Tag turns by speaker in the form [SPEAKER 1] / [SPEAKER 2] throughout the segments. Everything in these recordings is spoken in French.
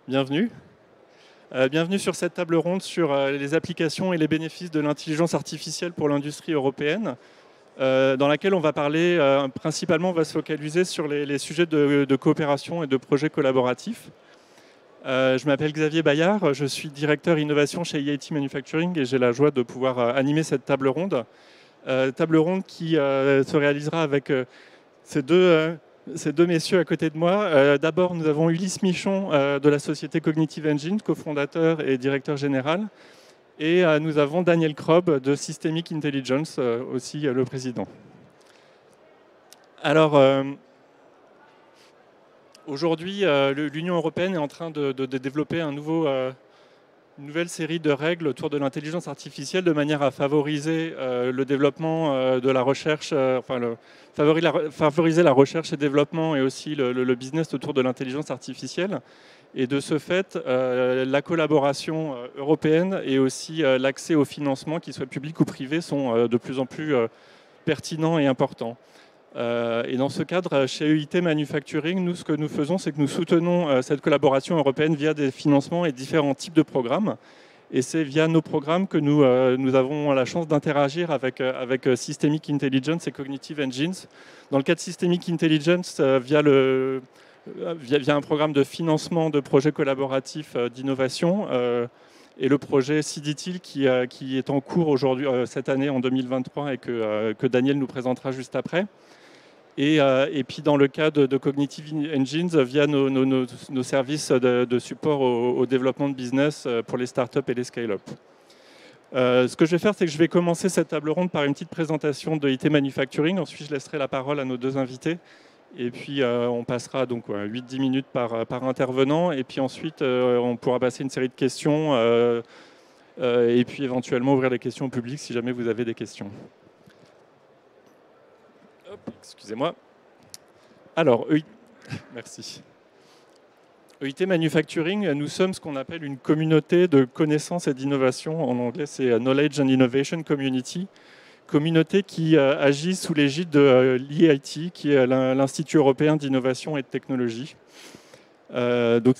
[SPEAKER 1] Bienvenue. Bienvenue sur cette table ronde sur les applications et les bénéfices de l'intelligence artificielle pour l'industrie européenne, dans laquelle on va parler, principalement on va se focaliser sur les sujets de coopération et de projets collaboratifs. Je m'appelle Xavier Bayard, je suis directeur innovation chez EIT Manufacturing et j'ai la joie de pouvoir animer cette table ronde. Table ronde qui se réalisera avec ces deux messieurs à côté de moi. D'abord, nous avons Ulysse Michon de la société Cognitive Engine, cofondateur et directeur général. Et nous avons Daniel Krob de Systemic Intelligence, aussi le président. Alors, aujourd'hui, l'Union européenne est en train de développer une nouvelle série de règles autour de l'intelligence artificielle de manière à favoriser le développement de la recherche, favoriser la recherche et développement et aussi le business autour de l'intelligence artificielle. Et de ce fait, la collaboration européenne et aussi l'accès au financement, qu'il soit public ou privé, sont de plus en plus pertinents et importants. Et dans ce cadre, chez EIT Manufacturing, nous, ce que nous faisons, c'est que nous soutenons cette collaboration européenne via des financements et différents types de programmes. Et c'est via nos programmes que nous avons la chance d'interagir avec Systemic Intelligence et Cognitive Engines. Dans le cas de Systemic Intelligence, via un programme de financement de projets collaboratifs d'innovation, et le projet CDTIL qui est en cours aujourd'hui, cette année en 2023 et que Daniel nous présentera juste après. Et puis dans le cas de Cognitive Engines, via nos services de support au développement de business pour les startups et les scale-up. Ce que je vais faire, c'est que je vais commencer cette table ronde par une petite présentation de EIT Manufacturing. Ensuite, je laisserai la parole à nos deux invités. Et puis, on passera donc 8-10 minutes par intervenant. Et puis ensuite, on pourra passer une série de questions. Et puis éventuellement ouvrir les questions au public si jamais vous avez des questions. Excusez-moi. Alors, merci. EIT Manufacturing, nous sommes ce qu'on appelle une communauté de connaissances et d'innovation. En anglais, c'est Knowledge and Innovation Community. Communauté qui agit sous l'égide de l'EIT, qui est l'Institut européen d'innovation et de technologie. Donc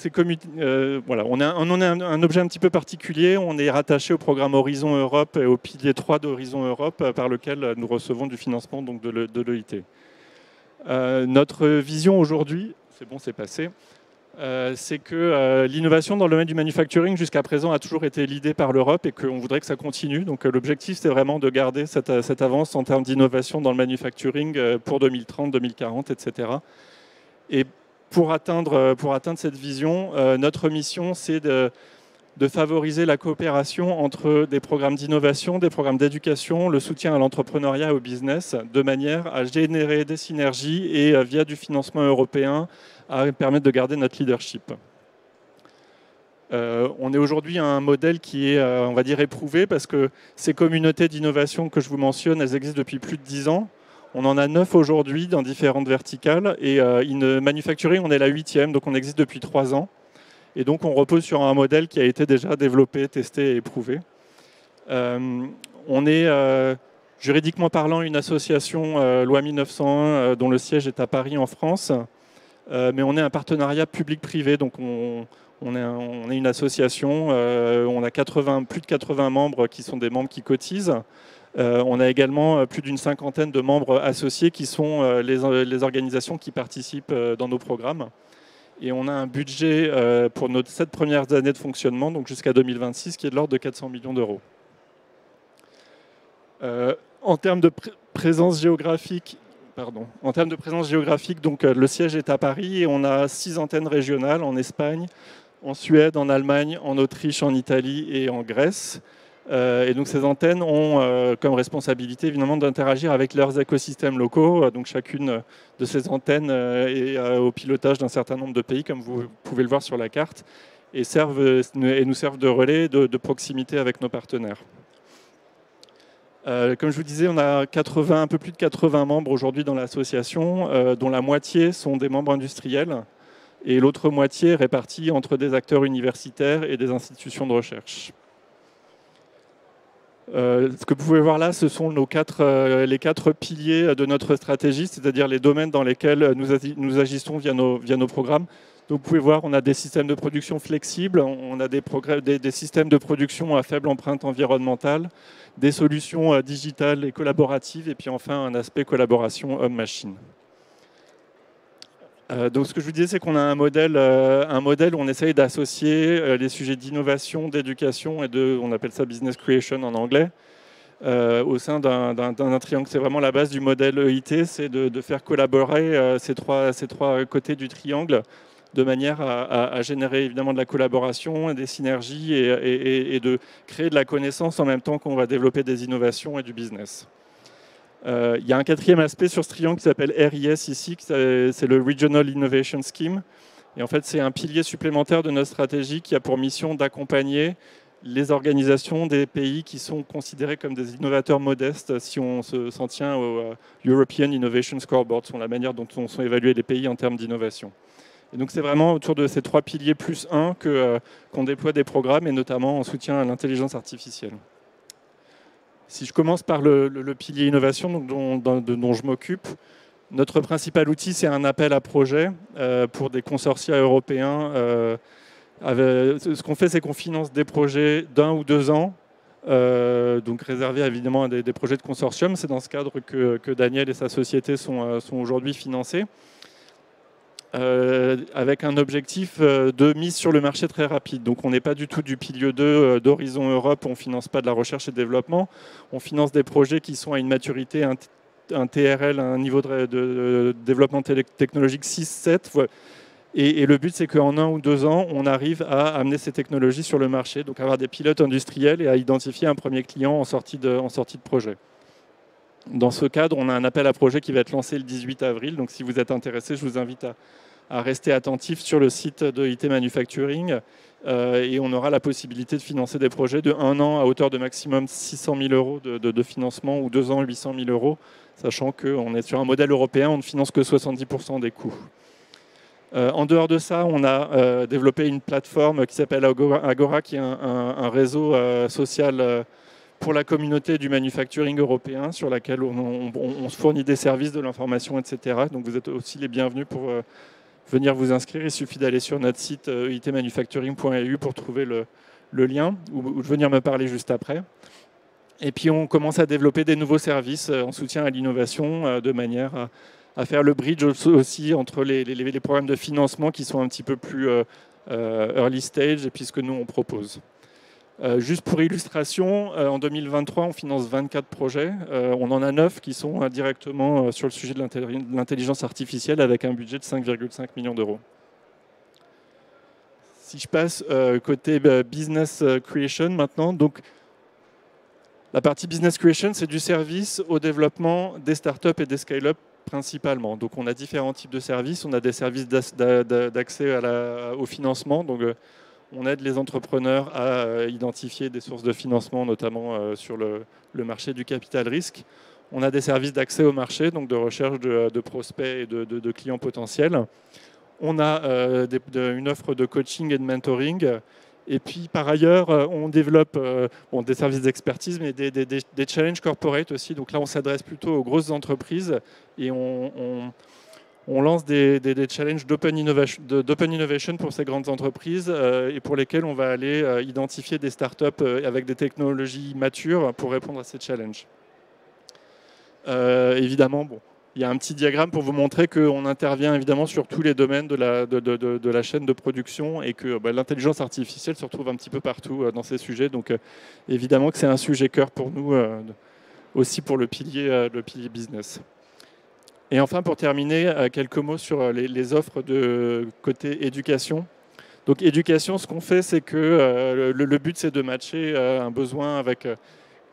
[SPEAKER 1] voilà, on a un objet un petit peu particulier. On est rattaché au programme Horizon Europe et au pilier 3 d'Horizon Europe, par lequel nous recevons du financement donc, de l'EIT. Notre vision aujourd'hui, c'est bon, c'est passé, c'est que l'innovation dans le domaine du manufacturing jusqu'à présent a toujours été l'idée par l'Europe et qu'on voudrait que ça continue. Donc l'objectif, c'est vraiment de garder cette avance en termes d'innovation dans le manufacturing pour 2030, 2040, etc. Et pour atteindre cette vision, notre mission, c'est de favoriser la coopération entre des programmes d'innovation, des programmes d'éducation, le soutien à l'entrepreneuriat et au business, de manière à générer des synergies et via du financement européen, à permettre de garder notre leadership. On est aujourd'hui à un modèle qui est, on va dire, éprouvé parce que ces communautés d'innovation que je vous mentionne, elles existent depuis plus de 10 ans. On en a 9 aujourd'hui dans différentes verticales et Manufacturing, on est la 8e, donc on existe depuis 3 ans. Et donc on repose sur un modèle qui a été déjà développé, testé et éprouvé. On est juridiquement parlant une association loi 1901 dont le siège est à Paris en France, mais on est un partenariat public-privé, donc on est une association, on a plus de 80 membres qui sont des membres qui cotisent. On a également plus d'une cinquantaine de membres associés qui sont les organisations qui participent dans nos programmes. Et on a un budget pour nos 7 premières années de fonctionnement, donc jusqu'à 2026, qui est de l'ordre de 400 millions d'euros. En termes de présence géographique, donc, le siège est à Paris et on a 6 antennes régionales en Espagne, en Suède, en Allemagne, en Autriche, en Italie et en Grèce. Et donc ces antennes ont comme responsabilité évidemment d'interagir avec leurs écosystèmes locaux. Donc chacune de ces antennes est au pilotage d'un certain nombre de pays, comme vous pouvez le voir sur la carte, et nous servent de relais de proximité avec nos partenaires. Comme je vous disais, on a un peu plus de 80 membres aujourd'hui dans l'association, dont la moitié sont des membres industriels et l'autre moitié est répartie entre des acteurs universitaires et des institutions de recherche. Ce que vous pouvez voir là, ce sont les 4 piliers de notre stratégie, c'est-à-dire les domaines dans lesquels nous agissons via nos programmes. Donc vous pouvez voir, on a des systèmes de production flexibles, on a des systèmes de production à faible empreinte environnementale, des solutions digitales et collaboratives, et puis enfin un aspect collaboration homme-machine. Donc ce que je vous disais, c'est qu'on a un modèle où on essaye d'associer les sujets d'innovation, d'éducation et on appelle ça business creation en anglais, au sein d'un triangle. C'est vraiment la base du modèle EIT, c'est de faire collaborer ces trois côtés du triangle de manière à générer évidemment de la collaboration, des synergies et de créer de la connaissance en même temps qu'on va développer des innovations et du business. Il y a un quatrième aspect sur ce triangle qui s'appelle RIS ici, c'est le Regional Innovation Scheme. Et en fait, c'est un pilier supplémentaire de notre stratégie qui a pour mission d'accompagner les organisations des pays qui sont considérés comme des innovateurs modestes si on s'en tient au European Innovation Scoreboard, sur la manière dont sont évalués les pays en termes d'innovation. Et donc c'est vraiment autour de ces 3 piliers plus 1 qu'on déploie des programmes, et notamment en soutien à l'intelligence artificielle. Si je commence par le pilier innovation dont je m'occupe, notre principal outil, c'est un appel à projet pour des consortia européens. Ce qu'on fait, c'est qu'on finance des projets d'1 ou 2 ans, donc réservés évidemment à des projets de consortium. C'est dans ce cadre que Daniel et sa société sont aujourd'hui financés. Avec un objectif de mise sur le marché très rapide. Donc on n'est pas du tout du pilier 2 d'Horizon Europe, on ne finance pas de la recherche et développement, on finance des projets qui sont à une maturité, un TRL, un niveau de développement technologique 6-7. Et le but, c'est qu'en 1 ou 2 ans, on arrive à amener ces technologies sur le marché, donc avoir des pilotes industriels et à identifier un premier client en sortie de projet. Dans ce cadre, on a un appel à projet qui va être lancé le 18 avril. Donc si vous êtes intéressé, je vous invite à rester attentif sur le site de IT Manufacturing. Et on aura la possibilité de financer des projets de 1 an à hauteur de maximum 600 000 euros de financement, ou 2 ans 800 000 euros, sachant qu'on est sur un modèle européen, on ne finance que 70% des coûts. En dehors de ça, on a développé une plateforme qui s'appelle Agora, qui est un réseau social pour la communauté du manufacturing européen, sur laquelle on se fournit des services, de l'information, etc. Donc vous êtes aussi les bienvenus pour venir vous inscrire. Il suffit d'aller sur notre site eitmanufacturing.eu pour trouver le lien, ou de venir me parler juste après. Et puis on commence à développer des nouveaux services en soutien à l'innovation, de manière à faire le bridge aussi entre les programmes de financement qui sont un petit peu plus early stage et puis ce que nous on propose. Juste pour illustration, en 2023, on finance 24 projets. On en a 9 qui sont directement sur le sujet de l'intelligence artificielle, avec un budget de 5,5 millions d'euros. Si je passe côté business creation maintenant, donc la partie business creation, c'est du service au développement des startups et des scale-up principalement. Donc on a différents types de services. On a des services d'accès au financement. Donc on aide les entrepreneurs à identifier des sources de financement, notamment sur le marché du capital risque. On a des services d'accès au marché, donc de recherche de prospects et de clients potentiels. On a une offre de coaching et de mentoring. Et puis, par ailleurs, on développe des services d'expertise, mais des challenges corporate aussi. Donc là, on s'adresse plutôt aux grosses entreprises et on lance des challenges d'open innovation pour ces grandes entreprises et pour lesquelles on va aller identifier des startups avec des technologies matures pour répondre à ces challenges. Évidemment, il y a un petit diagramme pour vous montrer qu'on intervient évidemment sur tous les domaines de la chaîne de production et que l'intelligence artificielle se retrouve un petit peu partout dans ces sujets. Donc évidemment que c'est un sujet cœur pour nous, aussi pour le pilier business. Et enfin, pour terminer, quelques mots sur les offres de côté éducation. Donc éducation, ce qu'on fait, c'est que le but, c'est de matcher un besoin avec,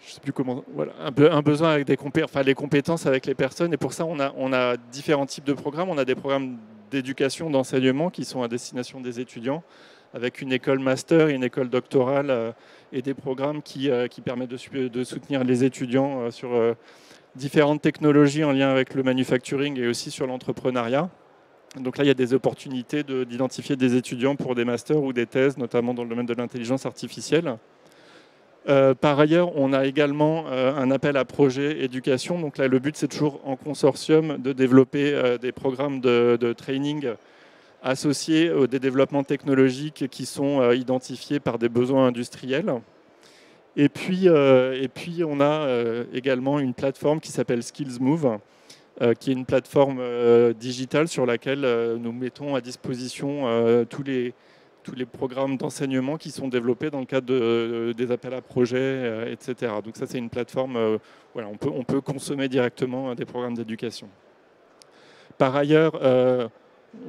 [SPEAKER 1] je sais plus comment, voilà, un besoin avec les compétences avec les personnes. Et pour ça, on a différents types de programmes. On a des programmes d'éducation, d'enseignement qui sont à destination des étudiants, avec une école master et une école doctorale, et des programmes qui permettent de soutenir les étudiants sur différentes technologies en lien avec le manufacturing et aussi sur l'entrepreneuriat. Donc là, il y a des opportunités d'identifier des étudiants pour des masters ou des thèses, notamment dans le domaine de l'intelligence artificielle. Par ailleurs, on a également un appel à projet éducation. Donc là, le but, c'est toujours en consortium de développer des programmes de training associés à des développements technologiques qui sont identifiés par des besoins industriels. Et puis on a également une plateforme qui s'appelle SkillsMove, qui est une plateforme digitale sur laquelle nous mettons à disposition tous les programmes d'enseignement qui sont développés dans le cadre des appels à projets, etc. Donc ça, c'est une plateforme, voilà, on peut consommer directement des programmes d'éducation. Par ailleurs,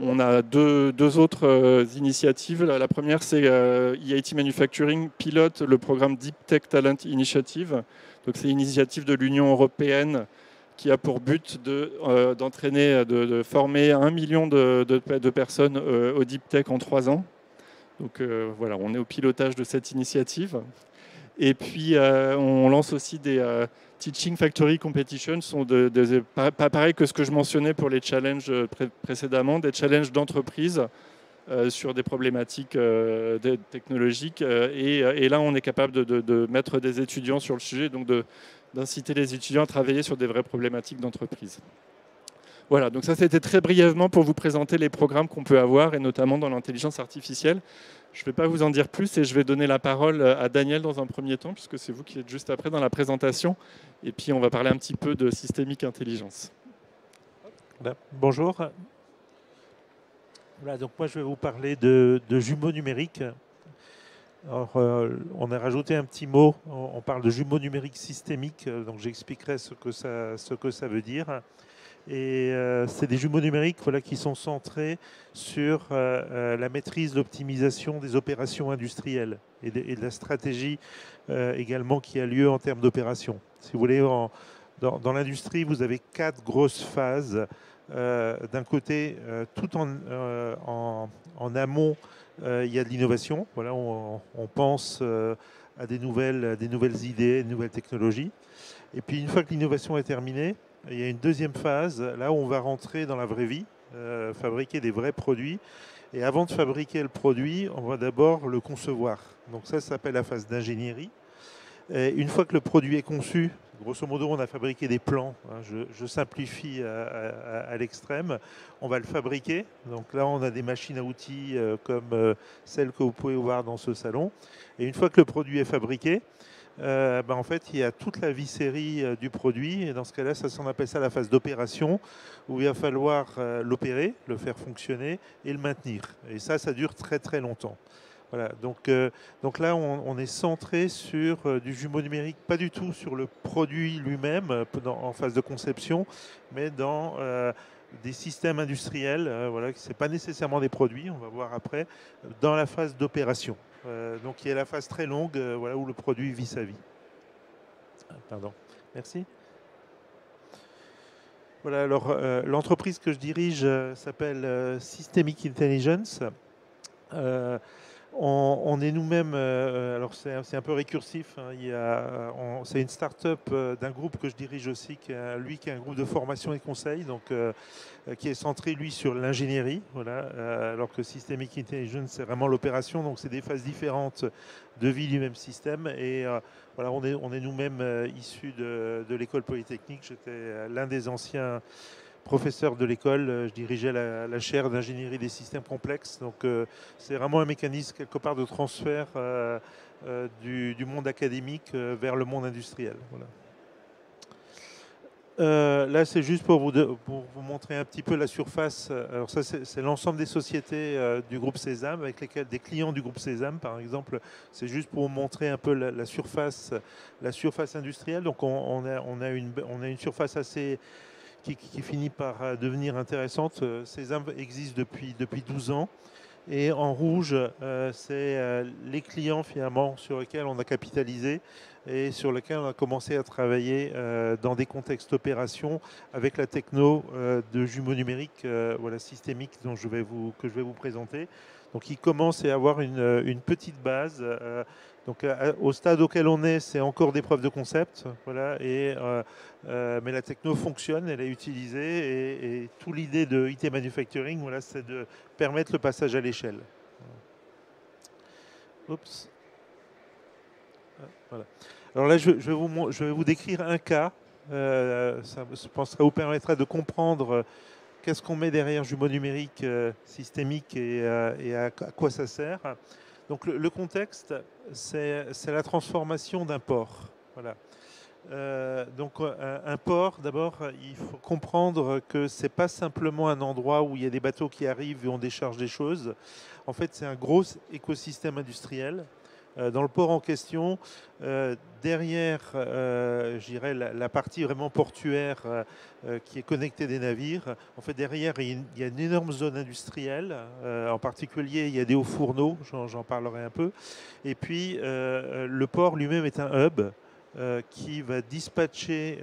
[SPEAKER 1] on a deux autres initiatives. La première, c'est EIT Manufacturing pilote le programme Deep Tech Talent Initiative. Donc c'est une initiative de l'Union européenne qui a pour but d'entraîner, de former 1 million de personnes au Deep Tech en 3 ans. Donc voilà, on est au pilotage de cette initiative. Et puis on lance aussi des Teaching Factory Competitions, sont pas pareil que ce que je mentionnais pour les challenges précédemment, des challenges d'entreprise sur des problématiques technologiques. Et là, on est capable de mettre des étudiants sur le sujet, donc d'inciter les étudiants à travailler sur des vraies problématiques d'entreprise. Voilà, donc ça c'était très brièvement pour vous présenter les programmes qu'on peut avoir, et notamment dans l'intelligence artificielle. Je ne vais pas vous en dire plus et je vais donner la parole à Daniel dans un premier temps, puisque c'est vous qui êtes juste après dans la présentation. Et puis on va parler un petit peu de systémique intelligence.
[SPEAKER 2] Bonjour. Voilà, donc moi je vais vous parler de jumeaux numériques. Alors, on a rajouté un petit mot, on parle de jumeaux numériques systémiques, donc j'expliquerai ce que ça veut dire. Et c'est des jumeaux numériques, voilà, qui sont centrés sur la maîtrise, l'optimisation des opérations industrielles et de la stratégie également qui a lieu en termes d'opération. Si vous voulez, dans l'industrie, vous avez 4 grosses phases. D'un côté, tout en amont, il y a de l'innovation. Voilà, on pense à des nouvelles idées, de nouvelles technologies. Et puis une fois que l'innovation est terminée, il y a une deuxième phase, là où on va rentrer dans la vraie vie, fabriquer des vrais produits. Et avant de fabriquer le produit, on va d'abord le concevoir. Donc ça s'appelle la phase d'ingénierie. Et une fois que le produit est conçu, grosso modo, on a fabriqué des plans. Hein, je simplifie à l'extrême. On va le fabriquer. Donc là, on a des machines à outils comme celles que vous pouvez voir dans ce salon. Et une fois que le produit est fabriqué, en fait, il y a toute la vie série du produit. Et dans ce cas-là, on appelle ça la phase d'opération, où il va falloir l'opérer, le faire fonctionner et le maintenir. Et ça dure très très longtemps. Voilà, donc là, on est centré sur du jumeau numérique, pas du tout sur le produit lui-même en phase de conception, mais dans des systèmes industriels, voilà, ce n'est pas nécessairement des produits, on va voir après, dans la phase d'opération. Donc il y a la phase très longue, voilà, où le produit vit sa vie. Pardon, merci. Voilà, alors l'entreprise que je dirige s'appelle Systemic Intelligence. On est nous-mêmes, alors c'est un peu récursif, hein, c'est une start-up d'un groupe que je dirige aussi, qui est un groupe de formation et conseil, donc, qui est centré, lui, sur l'ingénierie, voilà, alors que Systemic Intelligence, c'est vraiment l'opération, donc c'est des phases différentes de vie du même système. Et voilà, on est nous-mêmes issus de l'école polytechnique. J'étais l'un des anciens professeur de l'école, je dirigeais la chaire d'ingénierie des systèmes complexes. Donc c'est vraiment un mécanisme quelque part de transfert du monde académique vers le monde industriel. Voilà. Là, c'est juste pour vous montrer un petit peu la surface. Alors ça, c'est l'ensemble des sociétés du groupe Sésame, avec lesquelles des clients du groupe Sésame, par exemple. C'est juste pour vous montrer un peu la surface industrielle. Donc on a une surface assez qui finit par devenir intéressante. Sésame existe depuis 12 ans. Et en rouge, c'est les clients finalement sur lesquels on a capitalisé et sur lesquels on a commencé à travailler dans des contextes opérations avec la techno de jumeaux numériques, voilà, systémique, que je vais vous présenter. Donc il commence à avoir une petite base. Donc au stade auquel on est, c'est encore des preuves de concept, voilà, mais la techno fonctionne, elle est utilisée, et toute l'idée de IT Manufacturing, voilà, c'est de permettre le passage à l'échelle. Oups. Voilà. Alors là, je vais vous décrire un cas. Je pense que ça vous permettra de comprendre qu'est-ce qu'on met derrière jumeaux numériques systémiques et à quoi ça sert. Donc le contexte, c'est la transformation d'un port. Voilà. Donc un port, d'abord, il faut comprendre que c'est pas simplement un endroit où il y a des bateaux qui arrivent et on décharge des choses. En fait, c'est un gros écosystème industriel. Dans le port en question, derrière, je dirais, la partie vraiment portuaire qui est connectée des navires, en fait, derrière, il y a une énorme zone industrielle. En particulier, il y a des hauts fourneaux, j'en parlerai un peu. Et puis, le port lui-même est un hub qui va dispatcher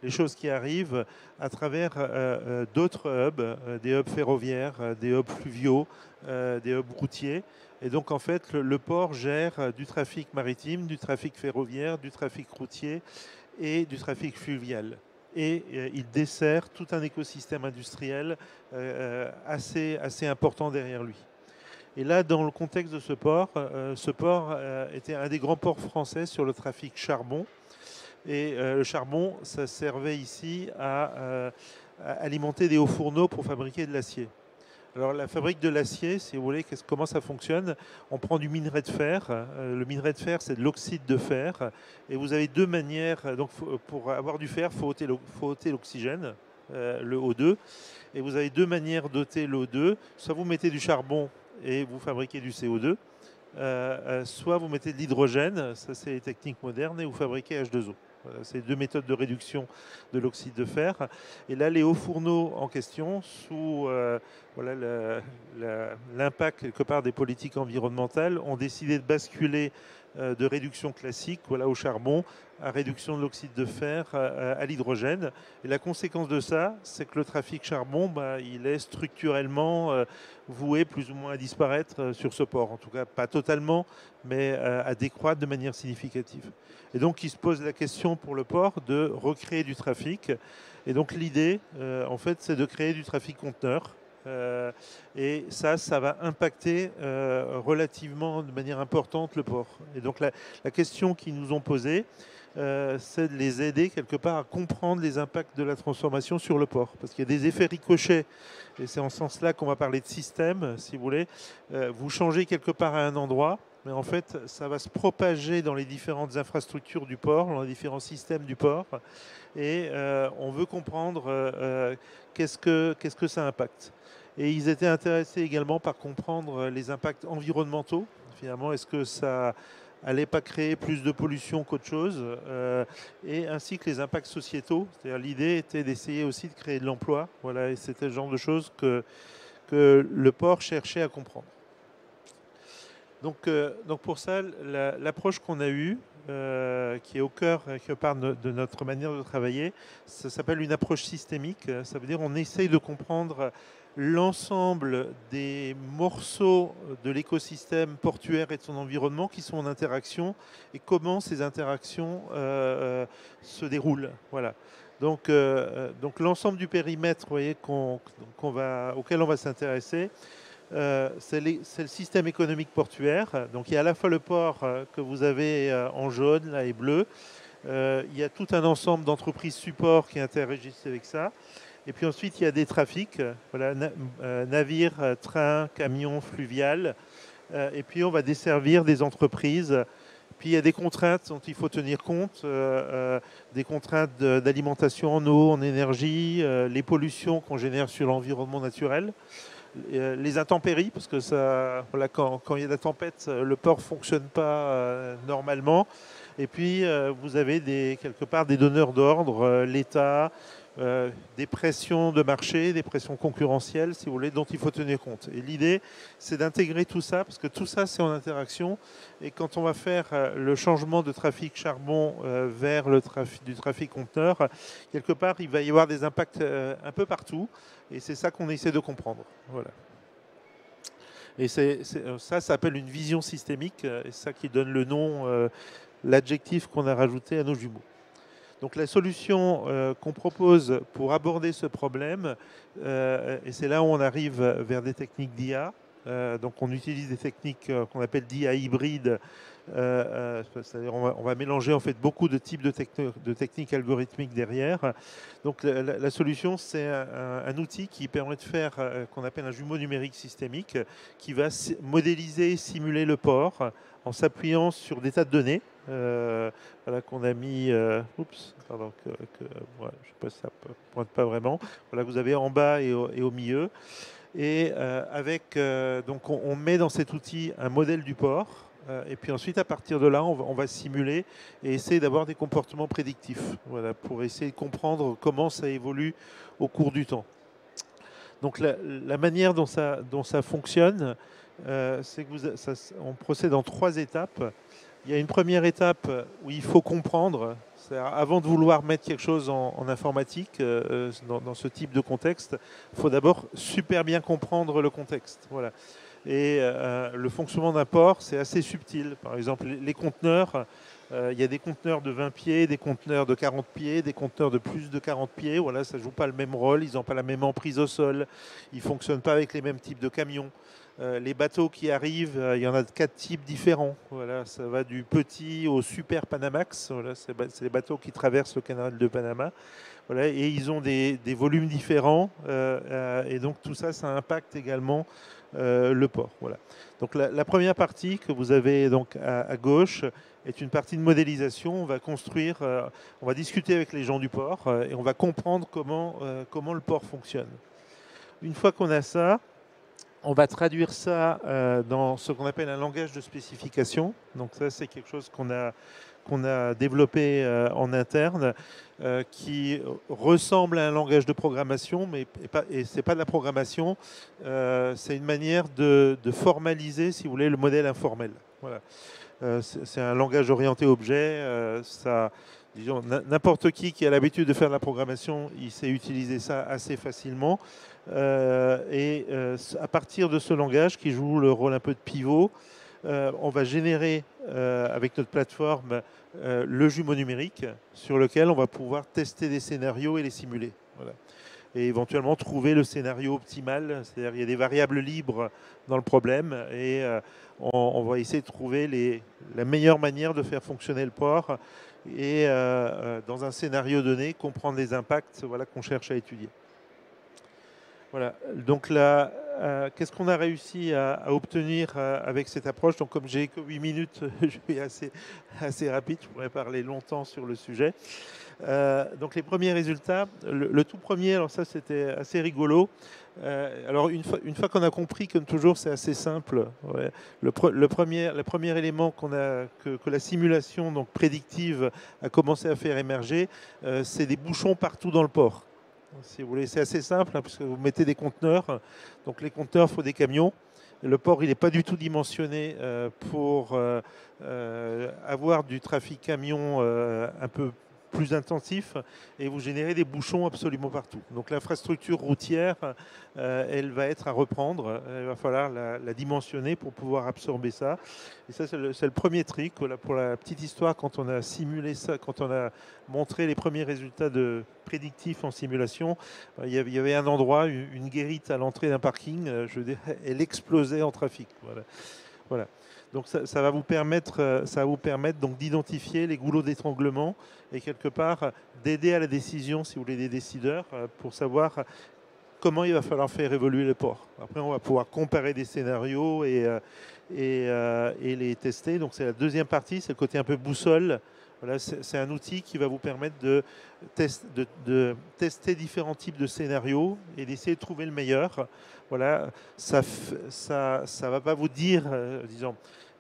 [SPEAKER 2] les choses qui arrivent à travers d'autres hubs, des hubs ferroviaires, des hubs fluviaux, des hubs routiers. Et donc, en fait, le port gère du trafic maritime, du trafic ferroviaire, du trafic routier et du trafic fluvial. Et il dessert tout un écosystème industriel assez important derrière lui. Et là, dans le contexte de ce port était un des grands ports français sur le trafic charbon. Et le charbon, ça servait ici à alimenter des hauts fourneaux pour fabriquer de l'acier. Alors la fabrique de l'acier, si vous voulez, comment ça fonctionne? On prend du minerai de fer. Le minerai de fer, c'est de l'oxyde de fer. Et vous avez deux manières. Donc pour avoir du fer, il faut ôter l'oxygène, le O2. Et vous avez deux manières d'ôter l'O2. Soit vous mettez du charbon et vous fabriquez du CO2, soit vous mettez de l'hydrogène, ça c'est les techniques modernes, et vous fabriquez H2O. Voilà, c'est deux méthodes de réduction de l'oxyde de fer. Et là, les hauts fourneaux en question, sous voilà, l'impact quelque part des politiques environnementales, ont décidé de basculer de réduction classique, voilà, au charbon, à réduction de l'oxyde de fer, à l'hydrogène. Et la conséquence de ça, c'est que le trafic charbon, il est structurellement voué plus ou moins à disparaître sur ce port. En tout cas, pas totalement, mais à décroître de manière significative. Et donc, il se pose la question pour le port de recréer du trafic. Et donc, l'idée, en fait, c'est de créer du trafic conteneur. Et ça va impacter relativement de manière importante le port. Et donc la question qu'ils nous ont posée, c'est de les aider quelque part à comprendre les impacts de la transformation sur le port. Parce qu'il y a des effets ricochets, et c'est en ce sens-là qu'on va parler de système, si vous voulez. Vous changez quelque part à un endroit, mais en fait, ça va se propager dans les différentes infrastructures du port, dans les différents systèmes du port. Et on veut comprendre qu'est-ce que ça impacte. Et ils étaient intéressés également par comprendre les impacts environnementaux. Finalement, est-ce que ça allait pas créer plus de pollution qu'autre chose, et ainsi que les impacts sociétaux. C'est-à-dire l'idée était d'essayer aussi de créer de l'emploi. Voilà, et c'était le genre de choses que le port cherchait à comprendre. Donc pour ça, l'approche qu'on a eue, qui est au cœur quelque part de notre manière de travailler, ça s'appelle une approche systémique. Ça veut dire qu'on essaye de comprendre l'ensemble des morceaux de l'écosystème portuaire et de son environnement qui sont en interaction et comment ces interactions se déroulent. Voilà. Donc l'ensemble du périmètre, vous voyez, auquel on va s'intéresser, c'est le système économique portuaire. Donc il y a à la fois le port que vous avez en jaune là, et bleu. Il y a tout un ensemble d'entreprises support qui interagissent avec ça. Et puis ensuite, il y a des trafics, voilà, navires, trains, camions, fluviales. Et puis on va desservir des entreprises. Puis il y a des contraintes dont il faut tenir compte, des contraintes d'alimentation en eau, en énergie, les pollutions qu'on génère sur l'environnement naturel. Les intempéries, parce que ça, voilà, quand il y a de la tempête, le port ne fonctionne pas normalement. Et puis, vous avez quelque part des donneurs d'ordre, l'État, des pressions de marché, des pressions concurrentielles, si vous voulez, dont il faut tenir compte. Et l'idée, c'est d'intégrer tout ça, parce que tout ça, c'est en interaction. Et quand on va faire le changement de trafic charbon vers du trafic conteneur, quelque part, il va y avoir des impacts un peu partout. Et c'est ça qu'on essaie de comprendre. Voilà. Et ça s'appelle une vision systémique. Et c'est ça qui donne le nom, l'adjectif qu'on a rajouté à nos jumeaux. Donc la solution qu'on propose pour aborder ce problème, et c'est là où on arrive vers des techniques d'IA, Donc on utilise des techniques qu'on appelle d'IA hybride. C'est-à-dire on va mélanger en fait beaucoup de types de techniques algorithmiques derrière. Donc la solution, c'est un outil qui permet de faire qu'on appelle un jumeau numérique systémique, qui va modéliser et simuler le port en s'appuyant sur des tas de données. Voilà, qu'on a mis. Oups, pardon, ouais, je sais pas si ça pointe pas vraiment. Voilà, vous avez en bas et au milieu. Et donc on met dans cet outil un modèle du port. Et puis ensuite, à partir de là, on va simuler et essayer d'avoir des comportements prédictifs. Voilà, pour essayer de comprendre comment ça évolue au cours du temps. Donc la manière dont ça fonctionne, c'est que on procède en 3 étapes. Il y a une première étape où il faut comprendre, avant de vouloir mettre quelque chose en informatique, dans ce type de contexte, il faut d'abord super bien comprendre le contexte. Voilà. Et le fonctionnement d'un port, c'est assez subtil. Par exemple, les conteneurs, il y a des conteneurs de 20 pieds, des conteneurs de 40 pieds, des conteneurs de plus de 40 pieds. Voilà, ça ne joue pas le même rôle, ils n'ont pas la même emprise au sol, ils ne fonctionnent pas avec les mêmes types de camions. Les bateaux qui arrivent, il y en a de 4 types différents. Voilà, ça va du petit au super Panamax. Voilà, c'est les bateaux qui traversent le canal de Panama. Voilà, et ils ont des volumes différents. Et donc tout ça, ça impacte également le port. Voilà. Donc la première partie que vous avez donc à gauche est une partie de modélisation. On va construire, on va discuter avec les gens du port et on va comprendre comment le port fonctionne. Une fois qu'on a ça, on va traduire ça dans ce qu'on appelle un langage de spécification. Donc ça, c'est quelque chose qu'on a développé en interne, qui ressemble à un langage de programmation, mais ce n'est pas de la programmation, c'est une manière de formaliser, si vous voulez, le modèle informel. Voilà. C'est un langage orienté objet. Disons, n'importe qui a l'habitude de faire de la programmation, il sait utiliser ça assez facilement. À partir de ce langage qui joue le rôle un peu de pivot, on va générer avec notre plateforme le jumeau numérique sur lequel on va pouvoir tester des scénarios et les simuler. Voilà. Et éventuellement trouver le scénario optimal. C'est-à-dire qu'il y a des variables libres dans le problème et on va essayer de trouver la meilleure manière de faire fonctionner le port et dans un scénario donné, comprendre les impacts, voilà, qu'on cherche à étudier. Voilà. Donc là, qu'est-ce qu'on a réussi à obtenir avec cette approche? Donc comme j'ai que 8 minutes, je vais assez rapide, je pourrais parler longtemps sur le sujet. Donc les premiers résultats, le tout premier, alors ça c'était assez rigolo. Alors une fois qu'on a compris, comme toujours, c'est assez simple. Ouais. Le premier élément que la simulation donc prédictive a commencé à faire émerger, c'est des bouchons partout dans le port. Si vous voulez, c'est assez simple, puisque vous mettez des conteneurs. Donc les conteneurs, il faut des camions. Le port, il n'est pas du tout dimensionné pour avoir du trafic camion un peu plus intensif, et vous générez des bouchons absolument partout. Donc l'infrastructure routière, elle va être à reprendre. Il va falloir la dimensionner pour pouvoir absorber ça. Et ça, c'est le premier trick. Voilà, pour la petite histoire, quand on a simulé ça, quand on a montré les premiers résultats de prédictifs en simulation, il y avait un endroit, une guérite à l'entrée d'un parking, je veux dire, elle explosait en trafic. Voilà. Donc ça va vous permettre donc d'identifier les goulots d'étranglement et quelque part d'aider à la décision, si vous voulez, des décideurs, pour savoir comment il va falloir faire évoluer le port. Après, on va pouvoir comparer des scénarios et les tester. Donc c'est la deuxième partie, c'est le côté un peu boussole. Voilà, c'est un outil qui va vous permettre de tester différents types de scénarios et d'essayer de trouver le meilleur. Voilà, ça va pas vous dire, disons,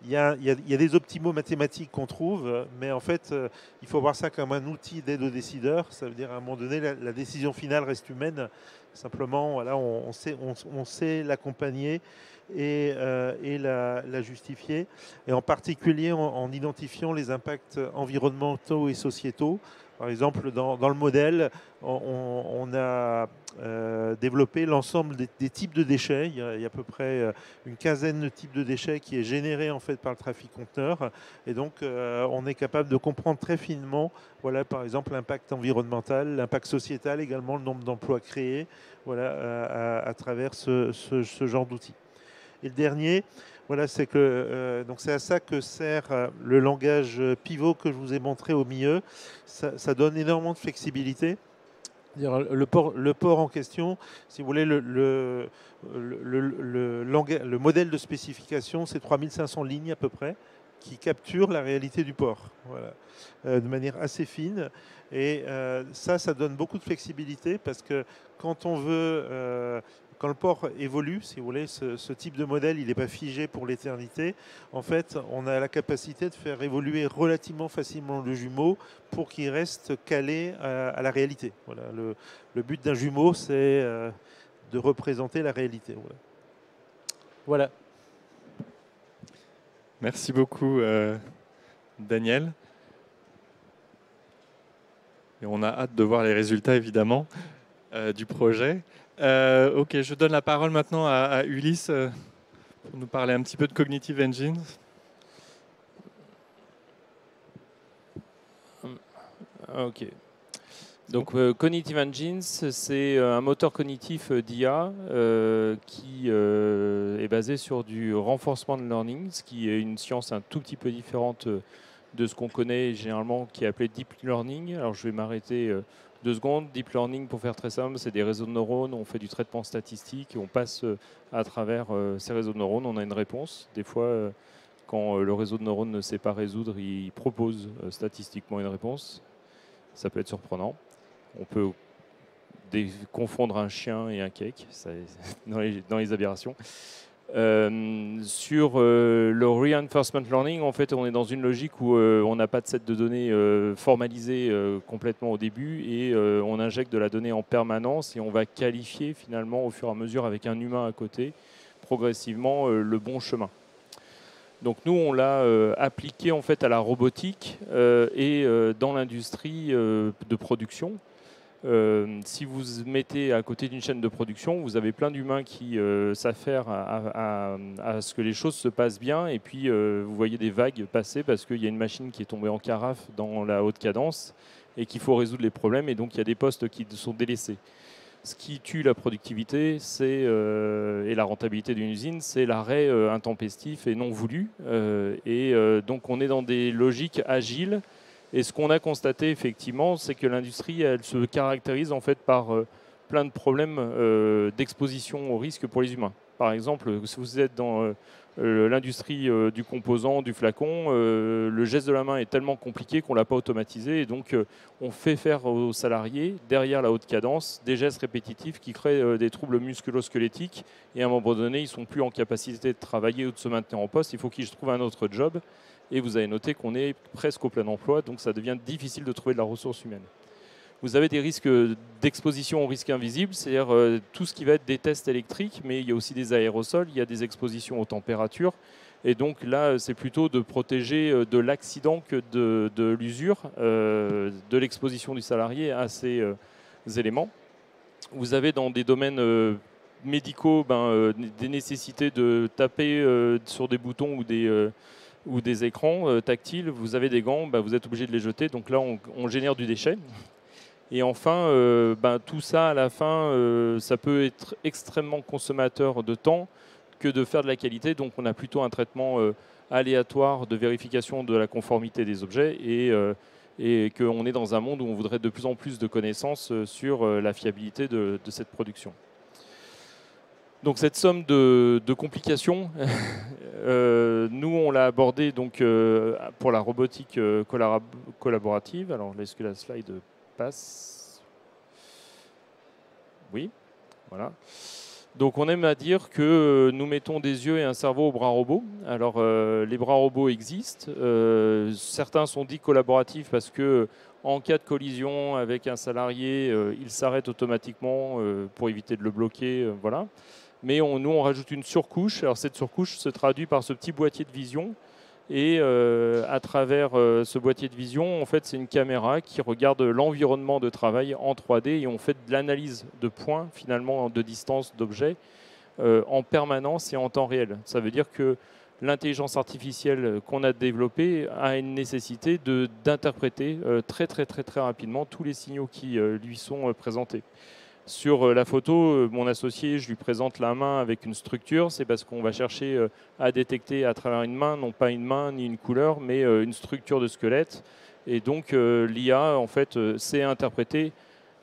[SPEAKER 2] il y a des optimaux mathématiques qu'on trouve, mais en fait, il faut voir ça comme un outil d'aide aux décideurs. Ça veut dire, à un moment donné, la décision finale reste humaine. Simplement, voilà, on sait l'accompagner et la justifier, et en particulier en identifiant les impacts environnementaux et sociétaux. Par exemple, dans le modèle, on a développé l'ensemble des types de déchets. Il y a à peu près une quinzaine de types de déchets qui est généré en fait par le trafic conteneur. Et donc, on est capable de comprendre très finement, voilà, par exemple, l'impact environnemental, l'impact sociétal, également le nombre d'emplois créés, voilà, à travers ce genre d'outils. Et le dernier, voilà, c'est que donc c'est à ça que sert le langage pivot que je vous ai montré au milieu. Ça donne énormément de flexibilité. Le port en question, si vous voulez, le modèle de spécification, c'est 3500 lignes à peu près, qui capture la réalité du port, voilà, de manière assez fine. Et ça donne beaucoup de flexibilité parce que quand on veut, quand le port évolue, si vous voulez, ce type de modèle, il n'est pas figé pour l'éternité. En fait, on a la capacité de faire évoluer relativement facilement le jumeau pour qu'il reste calé à la réalité. Voilà, le but d'un jumeau, c'est de représenter la réalité. Voilà. Voilà.
[SPEAKER 1] Merci beaucoup, Daniel. Et on a hâte de voir les résultats, évidemment, du projet. Ok, je donne la parole maintenant à Ulysse pour nous parler un petit peu de Cognitive Engines.
[SPEAKER 3] Ok. Donc Cognitive Engines, c'est un moteur cognitif d'IA qui est basé sur du renforcement de learning, ce qui est une science un tout petit peu différente de ce qu'on connaît généralement, qui est appelé deep learning. Alors je vais m'arrêter 2 secondes. Deep learning, pour faire très simple, c'est des réseaux de neurones, on fait du traitement statistique, et on passe à travers ces réseaux de neurones, on a une réponse. Des fois, quand le réseau de neurones ne sait pas résoudre, il propose statistiquement une réponse. Ça peut être surprenant. On peut confondre un chien et un cake, dans les aberrations. Sur le reinforcement learning, en fait, on est dans une logique où on n'a pas de set de données formalisé complètement au début et on injecte de la donnée en permanence et on va qualifier finalement au fur et à mesure avec un humain à côté progressivement le bon chemin. Donc nous, on l'a appliqué en fait à la robotique et dans l'industrie de production. Si vous mettez à côté d'une chaîne de production, vous avez plein d'humains qui savent faire à ce que les choses se passent bien, et puis vous voyez des vagues passer parce qu'il y a une machine qui est tombée en carafe dans la haute cadence et qu'il faut résoudre les problèmes, et donc il y a des postes qui sont délaissés. Ce qui tue la productivité et la rentabilité d'une usine, c'est l'arrêt intempestif et non voulu. Donc on est dans des logiques agiles. Et ce qu'on a constaté effectivement, c'est que l'industrie, elle se caractérise en fait par plein de problèmes d'exposition au risque pour les humains. Par exemple, si vous êtes dans l'industrie du composant, du flacon, le geste de la main est tellement compliqué qu'on ne l'a pas automatisé. Et donc, on fait faire aux salariés, derrière la haute cadence, des gestes répétitifs qui créent des troubles musculo-squelettiques. Et à un moment donné, ils ne sont plus en capacité de travailler ou de se maintenir en poste. Il faut qu'ils trouvent un autre job. Et vous avez noté qu'on est presque au plein emploi, donc ça devient difficile de trouver de la ressource humaine. Vous avez des risques d'exposition aux risques invisibles, c'est-à-dire tout ce qui va être des tests électriques, mais il y a aussi des aérosols, il y a des expositions aux températures. Et donc là, c'est plutôt de protéger de l'accident que de l'usure, de l'exposition du salarié à ces éléments. Vous avez dans des domaines médicaux des nécessités de taper sur des boutons ou des écrans tactiles. Vous avez des gants, vous êtes obligé de les jeter. Donc là, on génère du déchet. Et enfin, tout ça, à la fin, ça peut être extrêmement consommateur de temps que de faire de la qualité. Donc on a plutôt un traitement aléatoire de vérification de la conformité des objets et qu'on est dans un monde où on voudrait de plus en plus de connaissances sur la fiabilité de cette production. Donc cette somme de complications, nous on l'a abordé donc, pour la robotique collaborative. Alors est-ce que la slide passe? Oui, voilà. Donc on aime à dire que nous mettons des yeux et un cerveau aux bras robots. Alors les bras robots existent. Certains sont dits collaboratifs parce que en cas de collision avec un salarié, il s'arrête automatiquement pour éviter de le bloquer. Voilà. Mais nous, on rajoute une surcouche. Alors cette surcouche se traduit par ce petit boîtier de vision. Et à travers ce boîtier de vision, en fait, c'est une caméra qui regarde l'environnement de travail en 3D et on fait de l'analyse de points, finalement, de distance d'objets en permanence et en temps réel. Ça veut dire que l'intelligence artificielle qu'on a développée a une nécessité d'interpréter très rapidement tous les signaux qui lui sont présentés. Sur la photo, mon associé, je lui présente la main avec une structure. C'est parce qu'on va chercher à détecter à travers une main, non pas une main ni une couleur, mais une structure de squelette. Et donc l'IA, en fait, sait interpréter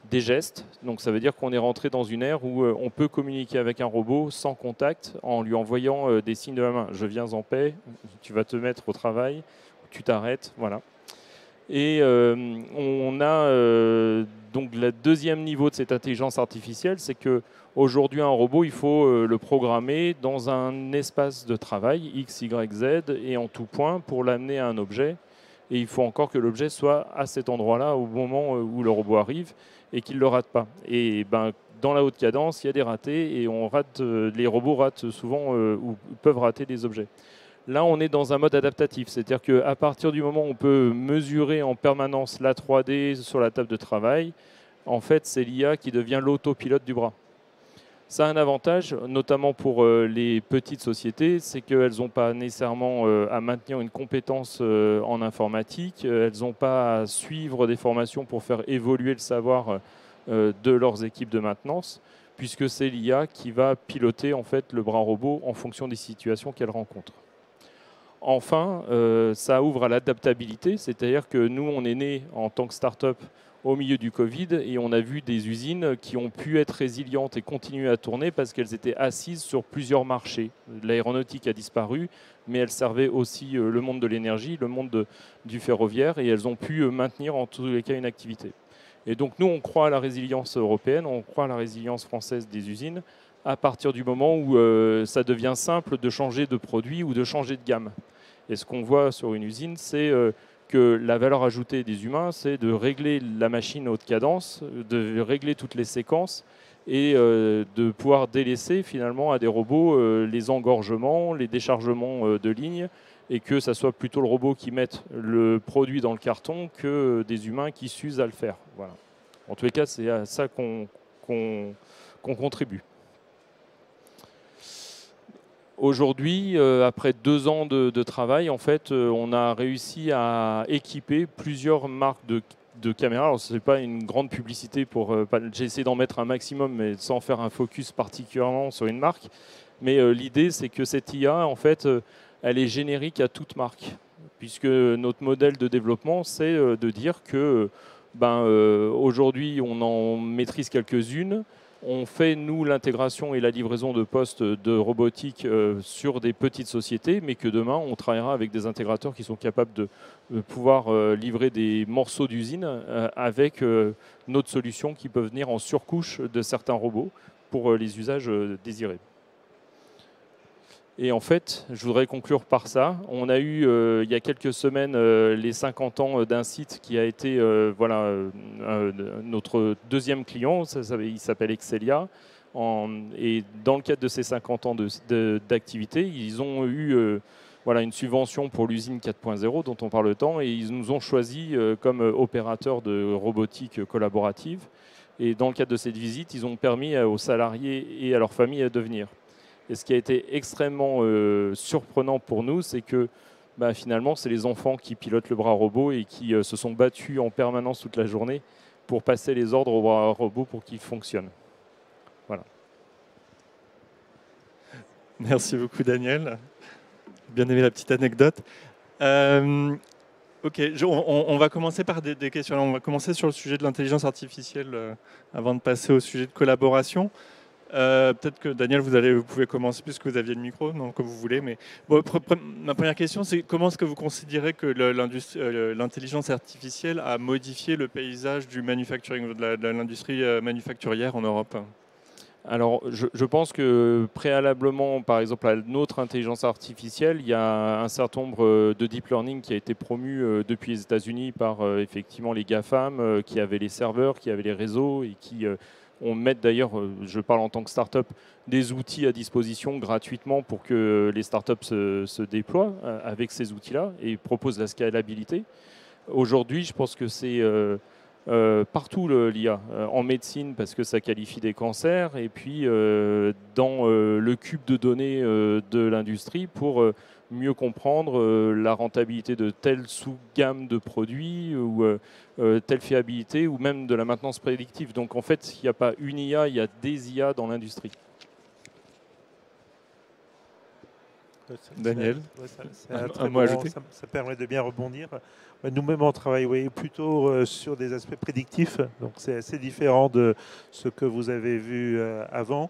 [SPEAKER 3] des gestes. Donc ça veut dire qu'on est rentré dans une ère où on peut communiquer avec un robot sans contact en lui envoyant des signes de la main. Je viens en paix, tu vas te mettre au travail, tu t'arrêtes, voilà. Et on a donc le deuxième niveau de cette intelligence artificielle, c'est que aujourd'hui un robot, il faut le programmer dans un espace de travail X, Y, Z et en tout point pour l'amener à un objet. Et il faut encore que l'objet soit à cet endroit-là au moment où le robot arrive et qu'il ne le rate pas. Et ben, dans la haute cadence, il y a des ratés et les robots ratent souvent ou peuvent rater des objets. Là, on est dans un mode adaptatif, c'est-à-dire qu'à partir du moment où on peut mesurer en permanence la 3D sur la table de travail, en fait, c'est l'IA qui devient l'autopilote du bras. Ça a un avantage, notamment pour les petites sociétés, c'est qu'elles n'ont pas nécessairement à maintenir une compétence en informatique, elles n'ont pas à suivre des formations pour faire évoluer le savoir de leurs équipes de maintenance, puisque c'est l'IA qui va piloter en fait, le bras robot en fonction des situations qu'elle rencontre. Enfin, ça ouvre à l'adaptabilité, c'est-à-dire que nous, on est né en tant que start-up au milieu du Covid et on a vu des usines qui ont pu être résilientes et continuer à tourner parce qu'elles étaient assises sur plusieurs marchés. L'aéronautique a disparu, mais elle servait aussi le monde de l'énergie, le monde du ferroviaire et elles ont pu maintenir en tous les cas une activité. Et donc nous, on croit à la résilience européenne, on croit à la résilience française des usines à partir du moment où ça devient simple de changer de produit ou de changer de gamme. Et ce qu'on voit sur une usine, c'est que la valeur ajoutée des humains, c'est de régler la machine haute cadence, de régler toutes les séquences et de pouvoir délaisser finalement à des robots les engorgements, les déchargements de lignes et que ça soit plutôt le robot qui mette le produit dans le carton que des humains qui s'usent à le faire. Voilà. En tous les cas, c'est à ça qu'on contribue. Aujourd'hui, après 2 ans de travail, en fait, on a réussi à équiper plusieurs marques de caméras. Alors, ce n'est pas une grande publicité j'ai essayé d'en mettre un maximum, mais sans faire un focus particulièrement sur une marque. Mais l'idée, c'est que cette IA, en fait, elle est générique à toute marque. Puisque notre modèle de développement, c'est de dire que aujourd'hui, on en maîtrise quelques-unes. On fait, nous, l'intégration et la livraison de postes de robotique sur des petites sociétés, mais que demain, on travaillera avec des intégrateurs qui sont capables de pouvoir livrer des morceaux d'usine avec notre solution qui peut venir en surcouche de certains robots pour les usages désirés. Et en fait, je voudrais conclure par ça. On a eu il y a quelques semaines les 50 ans d'un site qui a été notre deuxième client. Il s'appelle Excelia. Et dans le cadre de ces 50 ans d'activité, ils ont eu une subvention pour l'usine 4.0 dont on parle tant. Et ils nous ont choisi comme opérateur de robotique collaborative. Et dans le cadre de cette visite, ils ont permis aux salariés et à leurs familles de venir. Et ce qui a été extrêmement surprenant pour nous, c'est que finalement, c'est les enfants qui pilotent le bras robot et qui se sont battus en permanence toute la journée pour passer les ordres au bras robot pour qu'il fonctionne. Voilà.
[SPEAKER 1] Merci beaucoup, Daniel. Bien aimé la petite anecdote. Ok, on va commencer par des questions. On va commencer sur le sujet de l'intelligence artificielle avant de passer au sujet de collaboration. Peut-être que Daniel, vous pouvez commencer puisque vous aviez le micro, non, comme vous voulez. Mais bon, ma première question, c'est comment est-ce que vous considérez que l'intelligence artificielle a modifié le paysage du manufacturing, de l'industrie manufacturière en Europe?
[SPEAKER 3] Alors, je pense que préalablement, par exemple, à notre intelligence artificielle, il y a un certain nombre de deep learning qui a été promu depuis les États-Unis par effectivement les GAFAM, qui avaient les serveurs, qui avaient les réseaux et qui on met d'ailleurs, je parle en tant que start-up, des outils à disposition gratuitement pour que les start-up se déploient avec ces outils-là et proposent la scalabilité. Aujourd'hui, je pense que c'est partout l'IA, en médecine parce que ça qualifie des cancers, et puis dans le cube de données de l'industrie pour mieux comprendre la rentabilité de telle sous-gamme de produits ou telle fiabilité ou même de la maintenance prédictive. Donc en fait, il n'y a pas une IA, il y a des IA dans l'industrie.
[SPEAKER 1] Daniel,
[SPEAKER 2] un mot à ajouter. Ça permet de bien rebondir. Nous-mêmes, on travaille plutôt sur des aspects prédictifs, donc c'est assez différent de ce que vous avez vu avant.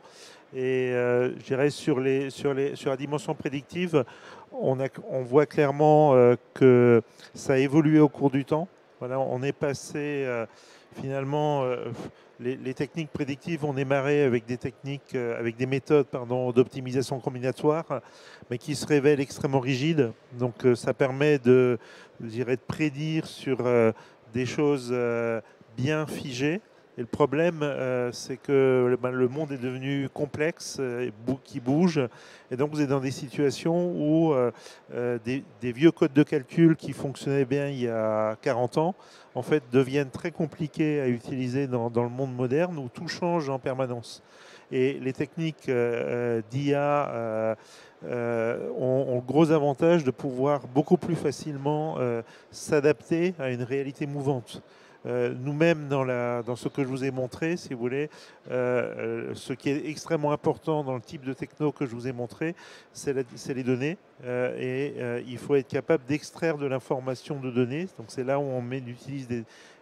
[SPEAKER 2] Et je dirais sur la dimension prédictive, on voit clairement que ça a évolué au cours du temps. Voilà, on est passé finalement, les techniques prédictives ont démarré avec des méthodes d'optimisation combinatoire, mais qui se révèlent extrêmement rigides. Donc ça permet de prédire sur des choses bien figées. Et le problème, c'est que le monde est devenu complexe, qui bouge. Et donc, vous êtes dans des situations où des vieux codes de calcul qui fonctionnaient bien il y a 40 ans, en fait, deviennent très compliqués à utiliser dans le monde moderne où tout change en permanence. Et les techniques d'IA ont le gros avantage de pouvoir beaucoup plus facilement s'adapter à une réalité mouvante. Nous-mêmes, dans ce que je vous ai montré, si vous voulez, ce qui est extrêmement important dans le type de techno que je vous ai montré, c'est les données. Il faut être capable d'extraire de l'information de données. Donc c'est là où on utilise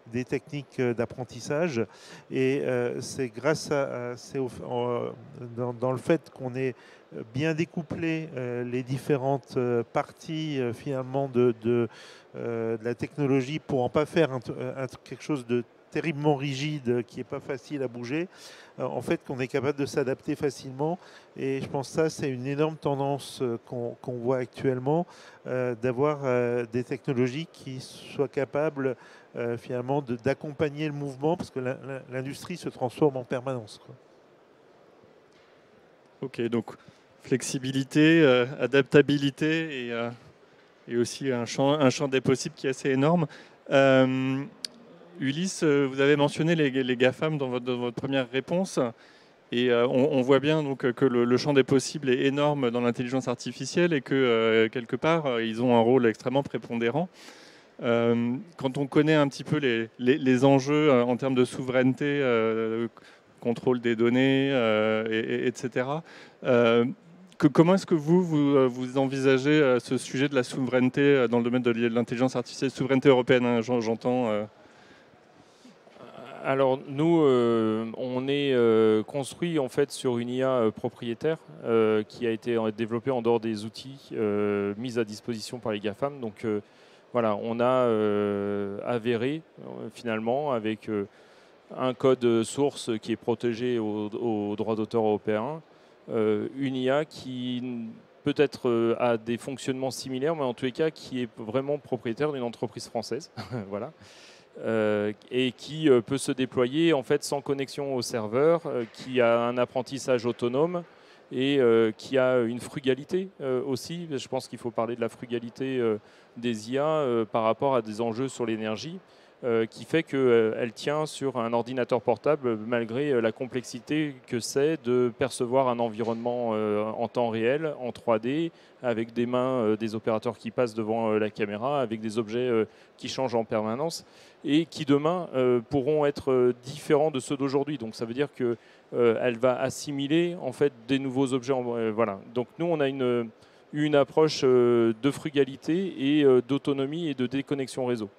[SPEAKER 2] des techniques d'apprentissage. Et c'est grâce dans le fait qu'on ait bien découpler les différentes parties finalement de la technologie pour en pas faire quelque chose de terriblement rigide qui n'est pas facile à bouger, en fait qu'on est capable de s'adapter facilement. Et je pense que ça c'est une énorme tendance qu'on voit actuellement, d'avoir des technologies qui soient capables finalement d'accompagner le mouvement, parce que l'industrie se transforme en permanence, quoi.
[SPEAKER 1] Ok, donc flexibilité, adaptabilité et aussi un champ des possibles qui est assez énorme. Ulysse, vous avez mentionné les GAFAM dans votre première réponse. Et on voit bien donc, que le champ des possibles est énorme dans l'intelligence artificielle et que quelque part, ils ont un rôle extrêmement prépondérant. Quand on connaît un petit peu les enjeux en termes de souveraineté, contrôle des données, etc., comment est-ce que vous envisagez ce sujet de la souveraineté dans le domaine de l'intelligence artificielle, souveraineté européenne, hein, j'entends
[SPEAKER 3] Alors nous, on est construit en fait sur une IA propriétaire qui a été développée en dehors des outils mis à disposition par les GAFAM. Donc voilà, on a avéré finalement avec un code source qui est protégé au droit d'auteur européen, une IA qui peut-être a des fonctionnements similaires, mais en tous les cas qui est vraiment propriétaire d'une entreprise française. Voilà. Et qui peut se déployer en fait sans connexion au serveur, qui a un apprentissage autonome et qui a une frugalité aussi. Je pense qu'il faut parler de la frugalité des IA par rapport à des enjeux sur l'énergie, qui fait qu'elle tient sur un ordinateur portable malgré la complexité que c'est de percevoir un environnement en temps réel, en 3D, avec des mains des opérateurs qui passent devant la caméra, avec des objets qui changent en permanence et qui demain pourront être différents de ceux d'aujourd'hui. Donc ça veut dire qu'elle va assimiler en fait des nouveaux objets. Voilà. Donc nous on a une approche de frugalité et d'autonomie et de déconnexion réseau.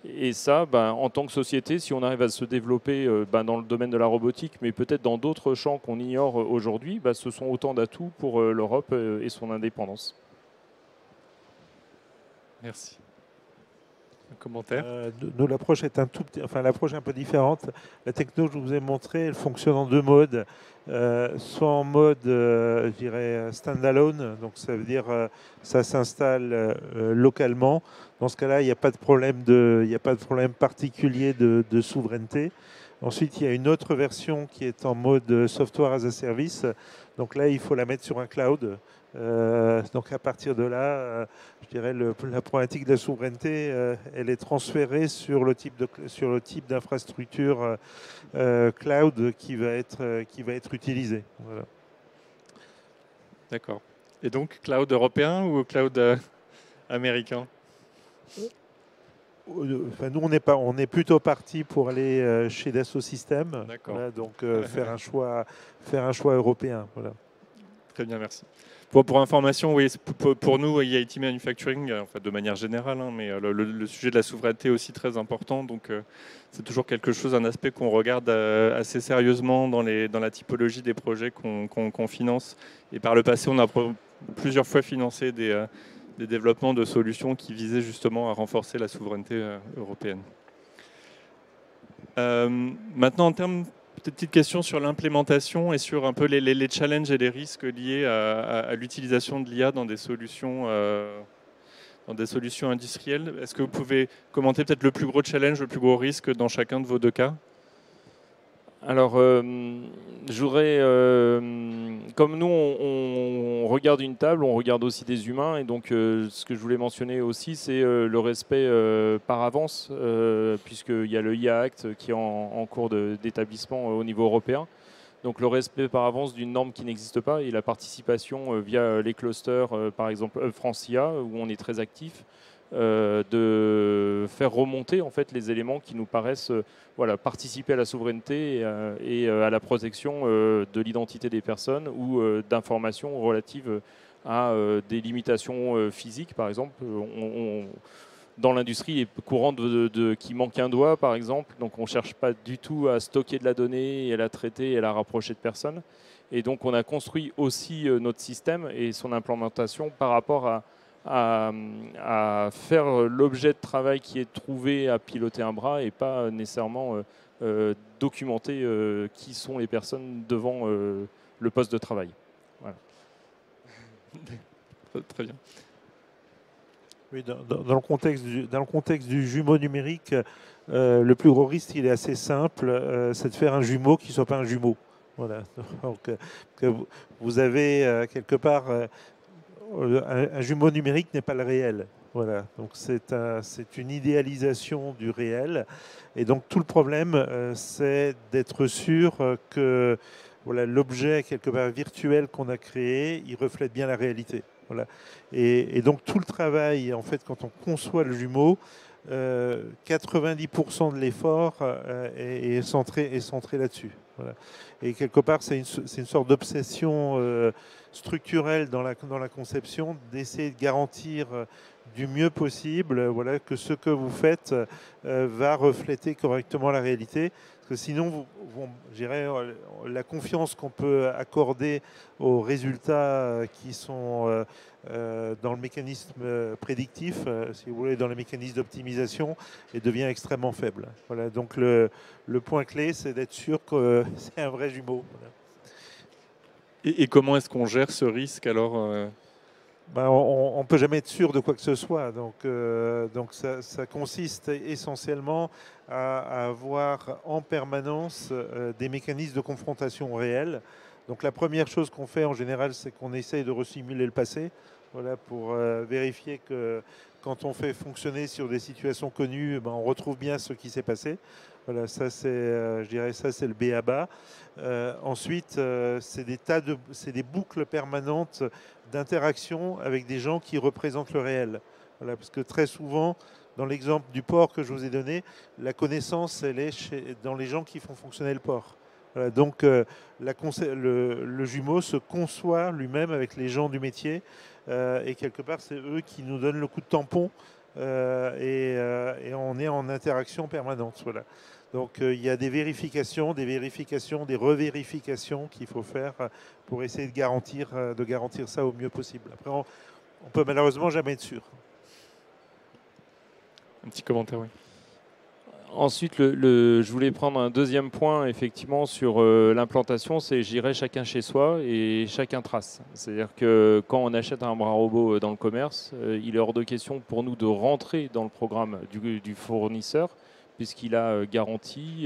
[SPEAKER 3] Et ça, en tant que société, si on arrive à se développer dans le domaine de la robotique, mais peut-être dans d'autres champs qu'on ignore aujourd'hui, ce sont autant d'atouts pour l'Europe et son indépendance.
[SPEAKER 1] Merci. Un commentaire.
[SPEAKER 2] Nous, l'approche est l'approche est un peu différente. La techno que je vous ai montrée, elle fonctionne en deux modes. Soit en mode, je dirais, standalone, donc ça veut dire ça s'installe localement. Dans ce cas-là, il n'y a pas de problème particulier de souveraineté. Ensuite, il y a une autre version qui est en mode software as a service. Donc là, il faut la mettre sur un cloud. Donc à partir de là, je dirais la problématique de la souveraineté, elle est transférée sur le type d'infrastructure cloud qui va être utilisé. Voilà.
[SPEAKER 1] D'accord. Et donc, cloud européen ou cloud américain?
[SPEAKER 2] Enfin, nous, on est plutôt parti pour aller chez Dassault Systèmes.
[SPEAKER 1] D'accord.
[SPEAKER 2] Voilà, donc faire un choix européen. Voilà.
[SPEAKER 1] Très bien, merci. Pour information, oui, pour nous, IIT Manufacturing, en fait, de manière générale, hein, mais le sujet de la souveraineté est aussi très important. Donc, c'est toujours quelque chose, un aspect qu'on regarde assez sérieusement dans la typologie des projets qu'on finance. Et par le passé, on a plusieurs fois financé des développements de solutions qui visaient justement à renforcer la souveraineté européenne. Maintenant, en termes, petite question sur l'implémentation et sur un peu les challenges et les risques liés à l'utilisation de l'IA dans des solutions industrielles. Est-ce que vous pouvez commenter peut-être le plus gros challenge, le plus gros risque dans chacun de vos deux cas?
[SPEAKER 3] Alors, je voudrais, comme nous, on regarde une table, on regarde aussi des humains, et donc ce que je voulais mentionner aussi, c'est le respect par avance, puisqu'il y a le IA Act qui est en cours d'établissement au niveau européen. Donc le respect par avance d'une norme qui n'existe pas et la participation via les clusters, par exemple France IA, où on est très actif, de faire remonter en fait les éléments qui nous paraissent voilà, participer à la souveraineté et à la protection de l'identité des personnes ou d'informations relatives à des limitations physiques. Par exemple, dans l'industrie, il est courant qu'il manque un doigt, par exemple. Donc, on ne cherche pas du tout à stocker de la donnée et à la traiter et à la rapprocher de personnes. Et donc, on a construit aussi notre système et son implémentation par rapport à faire l'objet de travail qui est trouvé à piloter un bras et pas nécessairement documenter qui sont les personnes devant le poste de travail. Voilà.
[SPEAKER 1] Très bien.
[SPEAKER 2] Oui, dans le contexte du jumeau numérique, le plus gros risque, il est assez simple, c'est de faire un jumeau qui ne soit pas un jumeau. Voilà. Donc, vous avez quelque part, un jumeau numérique n'est pas le réel. Voilà. Donc c'est une idéalisation du réel. Et donc tout le problème, c'est d'être sûr que voilà, l'objet quelque part virtuel qu'on a créé, il reflète bien la réalité. Voilà. Et donc tout le travail, en fait, quand on conçoit le jumeau, 90% de l'effort est centré là-dessus. Voilà. Et quelque part, c'est une sorte d'obsession structurelle dans la conception, d'essayer de garantir du mieux possible voilà, que ce que vous faites va refléter correctement la réalité. Parce que sinon, je dirais, la confiance qu'on peut accorder aux résultats qui sont dans le mécanisme prédictif, si vous voulez, dans les mécanismes d'optimisation, et devient extrêmement faible. Voilà, donc le point clé, c'est d'être sûr que c'est un vrai jumeau. Voilà.
[SPEAKER 1] Et comment est-ce qu'on gère ce risque alors
[SPEAKER 2] On ne peut jamais être sûr de quoi que ce soit. Donc ça consiste essentiellement à avoir en permanence des mécanismes de confrontation réels. Donc la première chose qu'on fait en général, c'est qu'on essaye de resimuler le passé, voilà, pour vérifier que quand on fait fonctionner sur des situations connues, on retrouve bien ce qui s'est passé. Voilà, ça c'est, je dirais, ça c'est le b.a.-ba. Ensuite, c'est des boucles permanentes d'interaction avec des gens qui représentent le réel. Voilà, parce que très souvent, dans l'exemple du port que je vous ai donné, la connaissance, elle est dans les gens qui font fonctionner le port. Voilà, donc le jumeau se conçoit lui-même avec les gens du métier et quelque part, c'est eux qui nous donnent le coup de tampon et on est en interaction permanente. Voilà. Donc il y a des vérifications, des revérifications qu'il faut faire pour essayer de garantir ça au mieux possible. Après, on peut malheureusement jamais être sûr.
[SPEAKER 1] Un petit commentaire, oui.
[SPEAKER 3] Ensuite, je voulais prendre un deuxième point effectivement sur l'implantation, c'est j'irai chacun chez soi et chacun trace. C'est-à-dire que quand on achète un bras robot dans le commerce, il est hors de question pour nous de rentrer dans le programme du fournisseur puisqu'il a garanti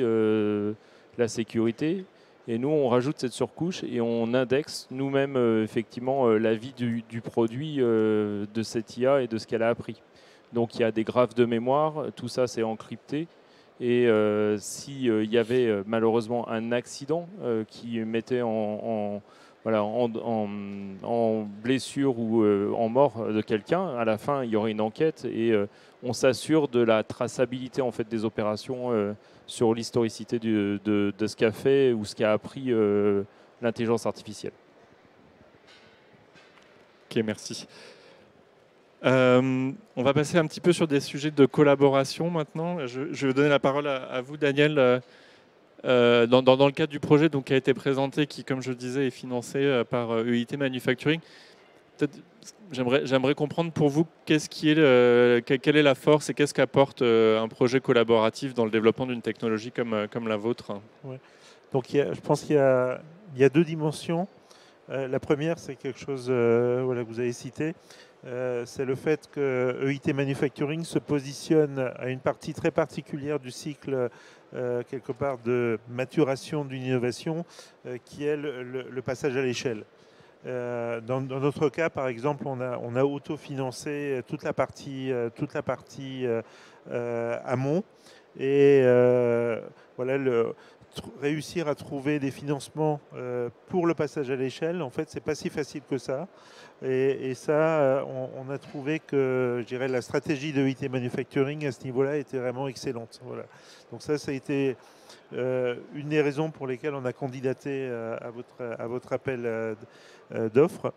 [SPEAKER 3] la sécurité. Et nous, on rajoute cette surcouche et on indexe nous-mêmes effectivement la vie du produit de cette IA et de ce qu'elle a appris. Donc il y a des graphes de mémoire, tout ça c'est encrypté. Et s'il y avait malheureusement un accident qui mettait en voilà, en blessure ou en mort de quelqu'un, à la fin, il y aurait une enquête et on s'assure de la traçabilité en fait, des opérations sur l'historicité de ce qu'a fait ou ce qu'a appris l'intelligence artificielle.
[SPEAKER 1] Ok, merci. On va passer un petit peu sur des sujets de collaboration maintenant. Je vais donner la parole à vous, Daniel. Dans le cadre du projet donc, qui a été présenté, qui, comme je le disais, est financé par EIT Manufacturing, j'aimerais comprendre pour vous quelle est la force et qu'est-ce qu'apporte un projet collaboratif dans le développement d'une technologie comme la vôtre.
[SPEAKER 2] Ouais. Donc, je pense qu'il y a deux dimensions. La première, c'est quelque chose voilà, que vous avez cité. C'est le fait que EIT Manufacturing se positionne à une partie très particulière du cycle, quelque part, de maturation d'une innovation, qui est le passage à l'échelle. Dans notre cas, par exemple, on a autofinancé toute la partie amont. Et voilà, réussir à trouver des financements pour le passage à l'échelle, en fait, c'est pas si facile que ça. Et ça, on a trouvé que, je dirais, la stratégie de EIT Manufacturing à ce niveau-là était vraiment excellente. Voilà. Donc ça a été une des raisons pour lesquelles on a candidaté à votre appel d'offres.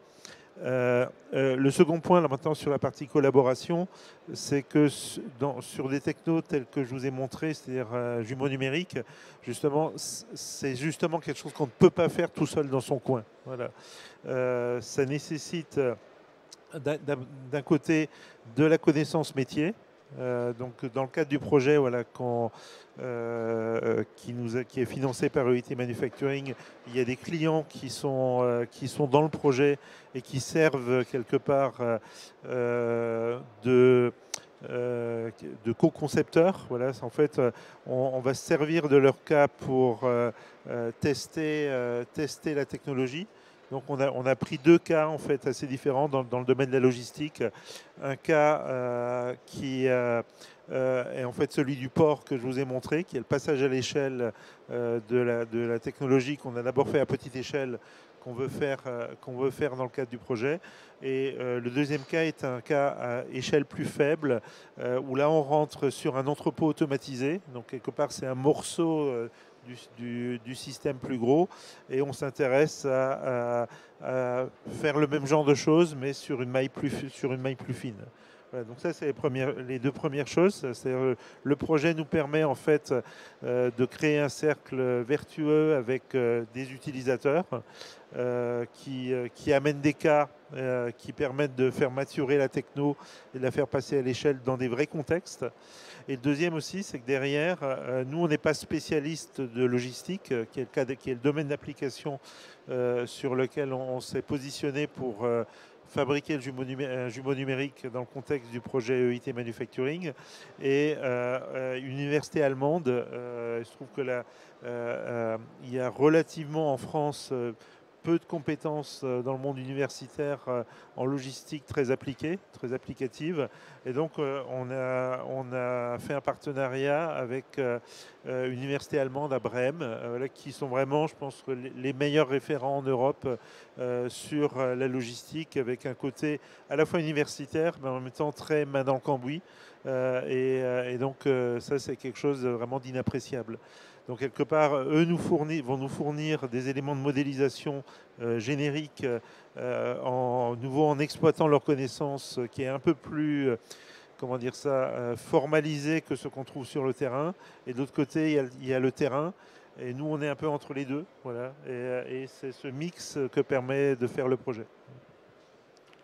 [SPEAKER 2] Le second point, là maintenant, sur la partie collaboration, c'est que sur des technos tels que je vous ai montré, c'est-à-dire jumeaux numériques, justement, c'est justement quelque chose qu'on ne peut pas faire tout seul dans son coin. Voilà. Ça nécessite d'un côté de la connaissance métier. Donc, dans le cadre du projet voilà, qui est financé par EIT Manufacturing, il y a des clients qui sont dans le projet et qui servent quelque part de co-concepteurs. Voilà, en fait, on va se servir de leur cas pour tester la technologie. Donc on a pris deux cas en fait assez différents dans le domaine de la logistique. Un cas qui est en fait celui du port que je vous ai montré, qui est le passage à l'échelle de la technologie qu'on a d'abord fait à petite échelle, qu'on veut faire dans le cadre du projet. Et le deuxième cas est un cas à échelle plus faible, où là on rentre sur un entrepôt automatisé. Donc quelque part c'est un morceau du système plus gros et on s'intéresse à faire le même genre de choses mais sur une maille plus fine. Voilà, donc ça c'est les deux premières choses. Le projet nous permet en fait de créer un cercle vertueux avec des utilisateurs qui amènent des cas qui permettent de faire maturer la techno et de la faire passer à l'échelle dans des vrais contextes. Et le deuxième aussi, c'est que derrière, nous, on n'est pas spécialiste de logistique, qui est le domaine d'application sur lequel on s'est positionné pour fabriquer un jumeau numérique dans le contexte du projet EIT Manufacturing. Et une université allemande, il se trouve que là, il y a relativement en France peu de compétences dans le monde universitaire en logistique très appliquée, très applicative. Et donc, on a fait un partenariat avec une université allemande à Brême, qui sont vraiment, je pense, les meilleurs référents en Europe sur la logistique, avec un côté à la fois universitaire, mais en même temps très main dans le cambouis. Et donc, ça, c'est quelque chose de vraiment d'inappréciable. Donc, quelque part, eux vont nous fournir des éléments de modélisation génériques en exploitant leur connaissance qui est un peu plus, comment dire ça, formalisée que ce qu'on trouve sur le terrain. Et de l'autre côté, il y a le terrain. Et nous, on est un peu entre les deux. Voilà. Et c'est ce mix que permet de faire le projet.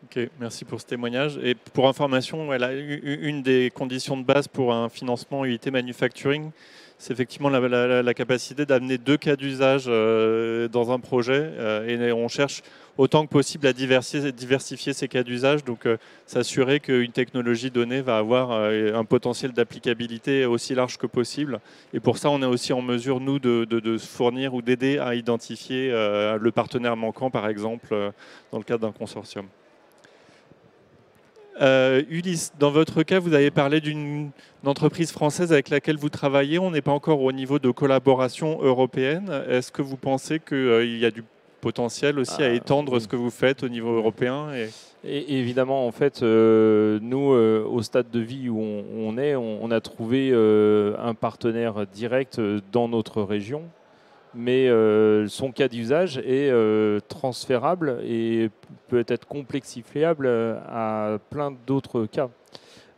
[SPEAKER 1] Ok, merci pour ce témoignage. Et pour information, une des conditions de base pour un financement UIT Manufacturing, c'est effectivement la capacité d'amener deux cas d'usage dans un projet. Et on cherche autant que possible à diversifier ces cas d'usage, donc s'assurer qu'une technologie donnée va avoir un potentiel d'applicabilité aussi large que possible. Et pour ça, on est aussi en mesure, nous, de fournir ou d'aider à identifier le partenaire manquant, par exemple, dans le cadre d'un consortium. Ulysse, dans votre cas, vous avez parlé d'une entreprise française avec laquelle vous travaillez. On n'est pas encore au niveau de collaboration européenne. Est-ce que vous pensez qu'il y a du potentiel aussi à étendre ce que vous faites au niveau européen
[SPEAKER 3] Et évidemment, en fait, nous, au stade de vie où on a trouvé un partenaire direct dans notre région, mais son cas d'usage est transférable et peut être complexifiable à plein d'autres cas.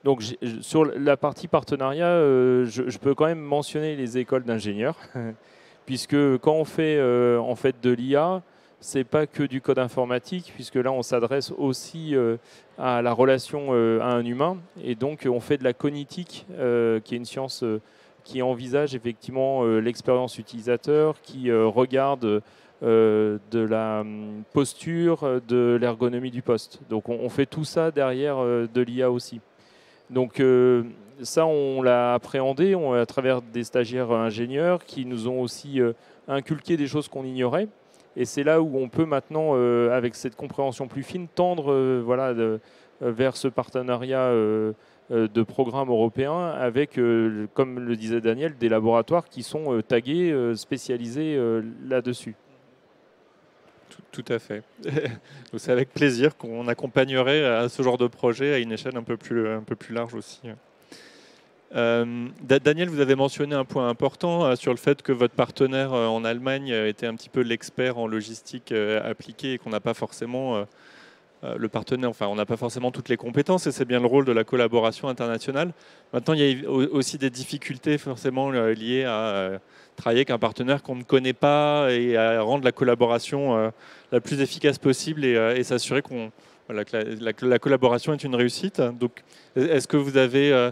[SPEAKER 3] Donc, sur la partie partenariat, je peux quand même mentionner les écoles d'ingénieurs, puisque quand on fait en fait de l'IA, c'est pas que du code informatique, puisque là on s'adresse aussi à la relation à un humain, et donc on fait de la cognitique, qui est une science qui envisage effectivement l'expérience utilisateur, qui regarde de la posture, de l'ergonomie du poste. Donc on fait tout ça derrière de l'IA aussi. Donc ça, on l'a appréhendé à travers des stagiaires ingénieurs qui nous ont aussi inculqué des choses qu'on ignorait. Et c'est là où on peut maintenant, avec cette compréhension plus fine, tendre vers ce partenariat de programmes européens avec, comme le disait Daniel, des laboratoires qui sont tagués, spécialisés là-dessus.
[SPEAKER 1] Tout à fait. C'est avec plaisir qu'on accompagnerait à ce genre de projet à une échelle un peu plus large aussi. Daniel, vous avez mentionné un point important sur le fait que votre partenaire en Allemagne était un petit peu l'expert en logistique appliquée et qu'on n'a pas forcément le partenaire, enfin on n'a pas forcément toutes les compétences et c'est bien le rôle de la collaboration internationale. Maintenant, il y a aussi des difficultés forcément liées à travailler avec un partenaire qu'on ne connaît pas et à rendre la collaboration la plus efficace possible et s'assurer que la collaboration est une réussite. Donc, est-ce que vous avez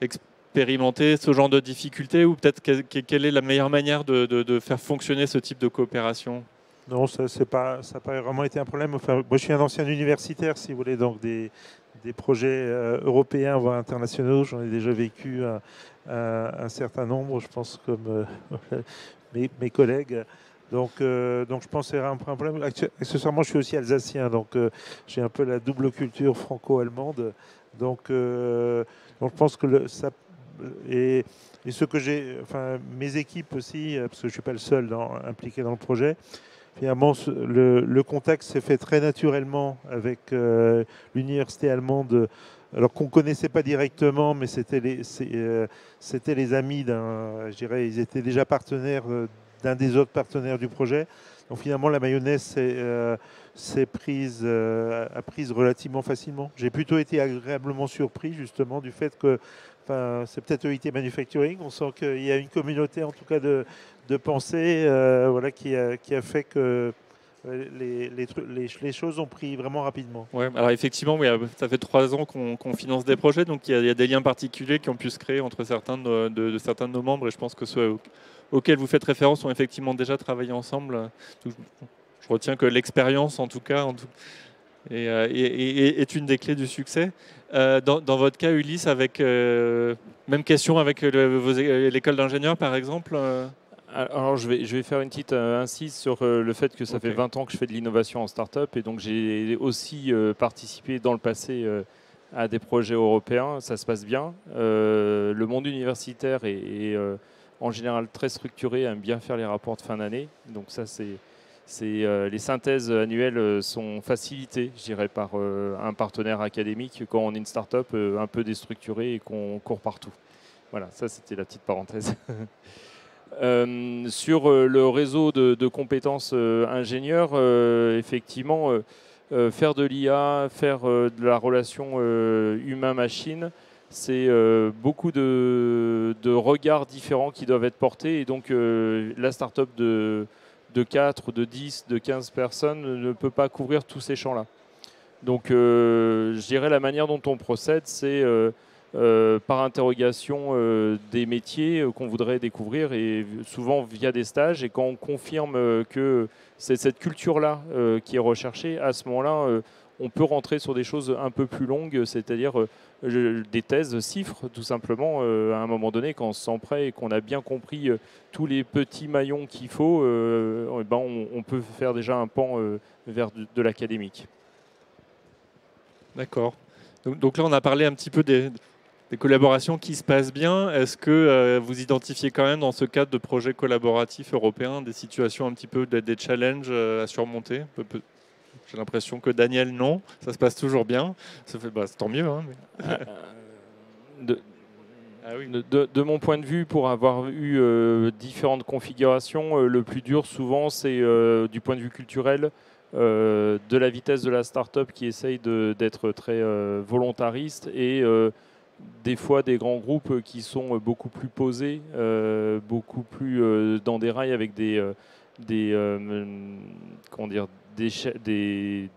[SPEAKER 1] expérimenté ce genre de difficultés ou peut-être quelle est la meilleure manière de faire fonctionner ce type de coopération ?
[SPEAKER 2] Non, ça n'a pas vraiment été un problème. Enfin, moi, je suis un ancien universitaire, si vous voulez, donc des projets européens, voire internationaux. J'en ai déjà vécu un certain nombre, je pense, comme mes collègues. Donc, je pense que c'est un problème. Accessoirement, je suis aussi alsacien, donc j'ai un peu la double culture franco-allemande. Donc, je pense que ça... Et ce que j'ai... Enfin, mes équipes aussi, parce que je ne suis pas le seul impliqué dans le projet, finalement, le contact s'est fait très naturellement avec l'université allemande, alors qu'on ne connaissait pas directement, mais c'était les amis je dirais, ils étaient déjà partenaires d'un des autres partenaires du projet. Donc finalement, la mayonnaise a prise relativement facilement. J'ai plutôt été agréablement surpris justement du fait que, c'est peut-être EIT Manufacturing, on sent qu'il y a une communauté en tout cas de pensée qui a fait que les choses ont pris vraiment rapidement.
[SPEAKER 1] Ouais, alors effectivement, oui, ça fait 3 ans qu'on finance des projets, donc il y a des liens particuliers qui ont pu se créer entre certains de certains de nos membres, et je pense que ceux auxquels vous faites référence ont effectivement déjà travaillé ensemble. Je retiens que l'expérience, en tout cas, est une des clés du succès. Dans votre cas, Ulysse, même question avec l'école d'ingénieurs, par exemple
[SPEAKER 3] Alors, je vais faire une petite incise sur le fait que ça fait 20 ans que je fais de l'innovation en start-up, et donc j'ai aussi participé dans le passé à des projets européens. Ça se passe bien. Le monde universitaire est en général très structuré, aime bien faire les rapports de fin d'année. Donc ça, les synthèses annuelles sont facilitées, je dirais, par un partenaire académique quand on est une start-up un peu déstructurée et qu'on court partout. Voilà, ça c'était la petite parenthèse. Sur le réseau de compétences ingénieurs, effectivement, faire de l'IA, faire de la relation humain-machine, c'est beaucoup de regards différents qui doivent être portés. Et donc, la start-up de 4, de 10, de 15 personnes ne peut pas couvrir tous ces champs-là. Donc, je dirais la manière dont on procède, c'est par interrogation des métiers qu'on voudrait découvrir, et souvent via des stages. Et quand on confirme que c'est cette culture-là qui est recherchée, à ce moment-là, on peut rentrer sur des choses un peu plus longues, c'est-à-dire des thèses CIFRE, tout simplement, à un moment donné, quand on se sent prêt et qu'on a bien compris tous les petits maillons qu'il faut, on peut faire déjà un pan vers de l'académique.
[SPEAKER 1] D'accord. Donc là, on a parlé un petit peu des collaborations qui se passent bien. Est-ce que vous identifiez quand même dans ce cadre de projets collaboratifs européens des situations un petit peu, des challenges à surmonter? J'ai l'impression que Daniel, non, ça se passe toujours bien. Ça fait, bah, c'est tant mieux. Hein, mais...
[SPEAKER 3] Ah oui. De mon point de vue, pour avoir eu différentes configurations, le plus dur souvent c'est du point de vue culturel, de la vitesse de la start-up qui essaye d'être très volontariste et des fois des grands groupes qui sont beaucoup plus posés, beaucoup plus dans des rails avec comment dire, du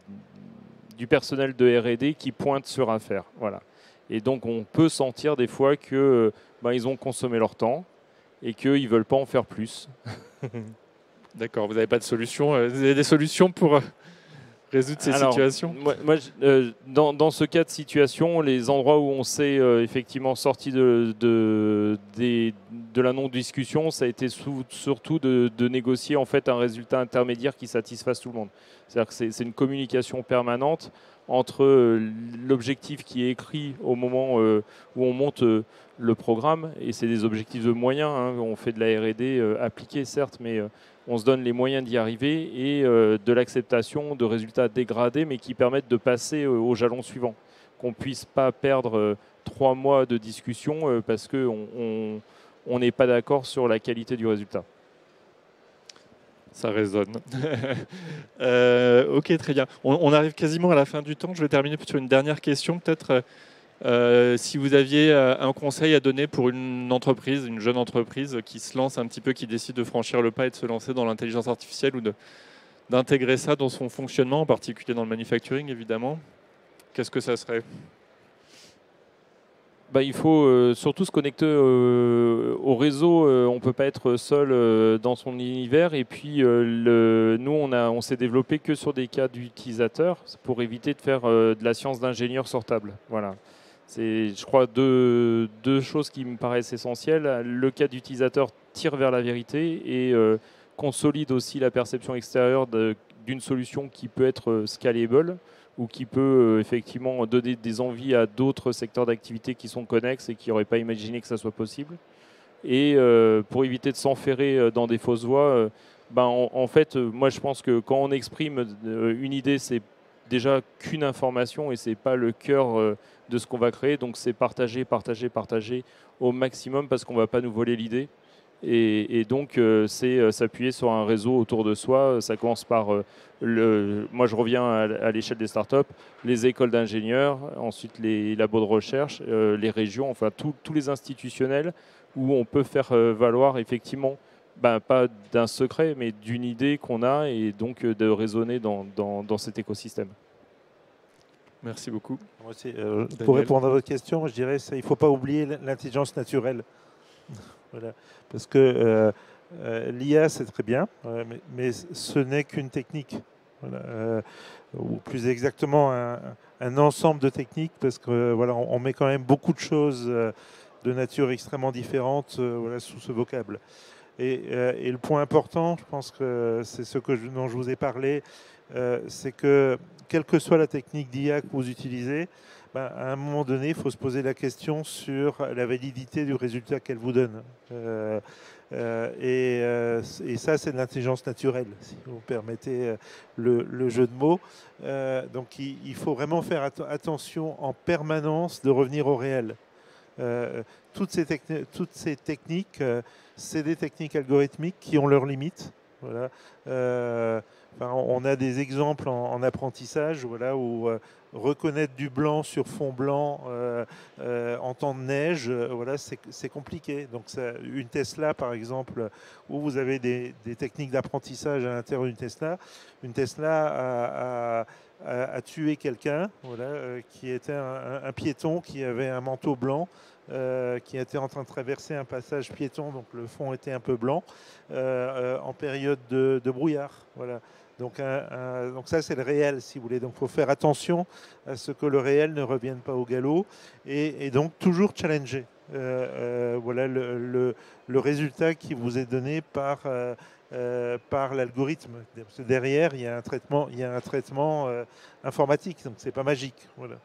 [SPEAKER 3] personnel de R&D qui pointe sur affaire. Voilà. Et donc on peut sentir des fois que ils ont consommé leur temps et qu'ils ne veulent pas en faire plus.
[SPEAKER 1] D'accord, vous n'avez pas de solution. Vous avez des solutions pour résoudre ces situations?
[SPEAKER 3] Moi, dans ce cas de situation, les endroits où on s'est effectivement sorti de la non-discussion, ça a été surtout de négocier en fait un résultat intermédiaire qui satisfasse tout le monde. C'est-à-dire que c'est une communication permanente entre l'objectif qui est écrit au moment où on monte le programme, et c'est des objectifs de moyens, hein. On fait de la R&D appliquée certes, mais on se donne les moyens d'y arriver, et de l'acceptation de résultats dégradés mais qui permettent de passer au jalon suivant, qu'on ne puisse pas perdre 3 mois de discussion parce qu'on n'est pas d'accord sur la qualité du résultat.
[SPEAKER 1] Ça résonne. Ok, très bien. On arrive quasiment à la fin du temps. Je vais terminer sur une dernière question. Peut-être si vous aviez un conseil à donner pour une entreprise, une jeune entreprise qui se lance un petit peu, qui décide de franchir le pas et de se lancer dans l'intelligence artificielle ou d'intégrer ça dans son fonctionnement, en particulier dans le manufacturing, évidemment, qu'est-ce que ça serait ?
[SPEAKER 3] Il faut surtout se connecter au réseau. On ne peut pas être seul dans son univers. Et puis, nous, on s'est développé que sur des cas d'utilisateurs pour éviter de faire de la science d'ingénieur sur table. Voilà. C'est, je crois, deux choses qui me paraissent essentielles. Le cas d'utilisateur tire vers la vérité et consolide aussi la perception extérieure d'une solution qui peut être scalable, ou qui peut effectivement donner des envies à d'autres secteurs d'activité qui sont connexes et qui n'auraient pas imaginé que ça soit possible. Et pour éviter de s'enferrer dans des fausses voies, en fait, moi je pense que quand on exprime une idée, c'est déjà qu'une information et c'est pas le cœur de ce qu'on va créer. Donc c'est partager, partager, partager au maximum parce qu'on ne va pas nous voler l'idée. Et donc, c'est s'appuyer sur un réseau autour de soi. Ça commence par, moi je reviens à l'échelle des startups, les écoles d'ingénieurs, ensuite les labos de recherche, les régions, enfin tous les institutionnels où on peut faire valoir effectivement, pas d'un secret, mais d'une idée qu'on a et donc de raisonner dans cet écosystème.
[SPEAKER 1] Merci beaucoup.
[SPEAKER 2] Moi aussi, pour répondre à votre question, je dirais qu'il ne faut pas oublier l'intelligence naturelle. Voilà. Parce que l'IA, c'est très bien, mais ce n'est qu'une technique. Voilà. Ou plus exactement, un ensemble de techniques, parce que voilà, on met quand même beaucoup de choses de nature extrêmement différente voilà, sous ce vocable. Et le point important, je pense que c'est ce dont je vous ai parlé, c'est que quelle que soit la technique d'IA que vous utilisez, à un moment donné, il faut se poser la question sur la validité du résultat qu'elle vous donne. Et ça, c'est de l'intelligence naturelle, si vous permettez le jeu de mots. Donc, il faut vraiment faire attention en permanence de revenir au réel. Toutes ces techniques, c'est des techniques algorithmiques qui ont leurs limites. Voilà. On a des exemples en apprentissage voilà, où reconnaître du blanc sur fond blanc en temps de neige, voilà, c'est compliqué. Donc une Tesla, par exemple, où vous avez des techniques d'apprentissage à l'intérieur d'une Tesla a tué quelqu'un voilà, qui était un piéton qui avait un manteau blanc. Qui était en train de traverser un passage piéton, donc le fond était un peu blanc, en période de brouillard. Voilà. Donc ça, c'est le réel, si vous voulez. Donc il faut faire attention à ce que le réel ne revienne pas au galop et donc toujours challenger. Voilà le résultat qui vous est donné par l'algorithme. Derrière, il y a un traitement informatique, donc c'est pas magique. Voilà.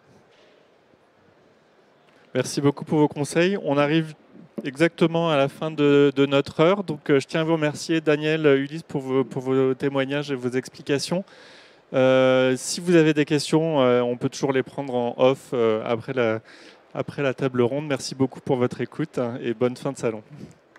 [SPEAKER 1] Merci beaucoup pour vos conseils. On arrive exactement à la fin de notre heure. Donc, je tiens à vous remercier, Daniel, Ulysse, pour vos témoignages et vos explications. Si vous avez des questions, on peut toujours les prendre en off après la table ronde. Merci beaucoup pour votre écoute et bonne fin de salon.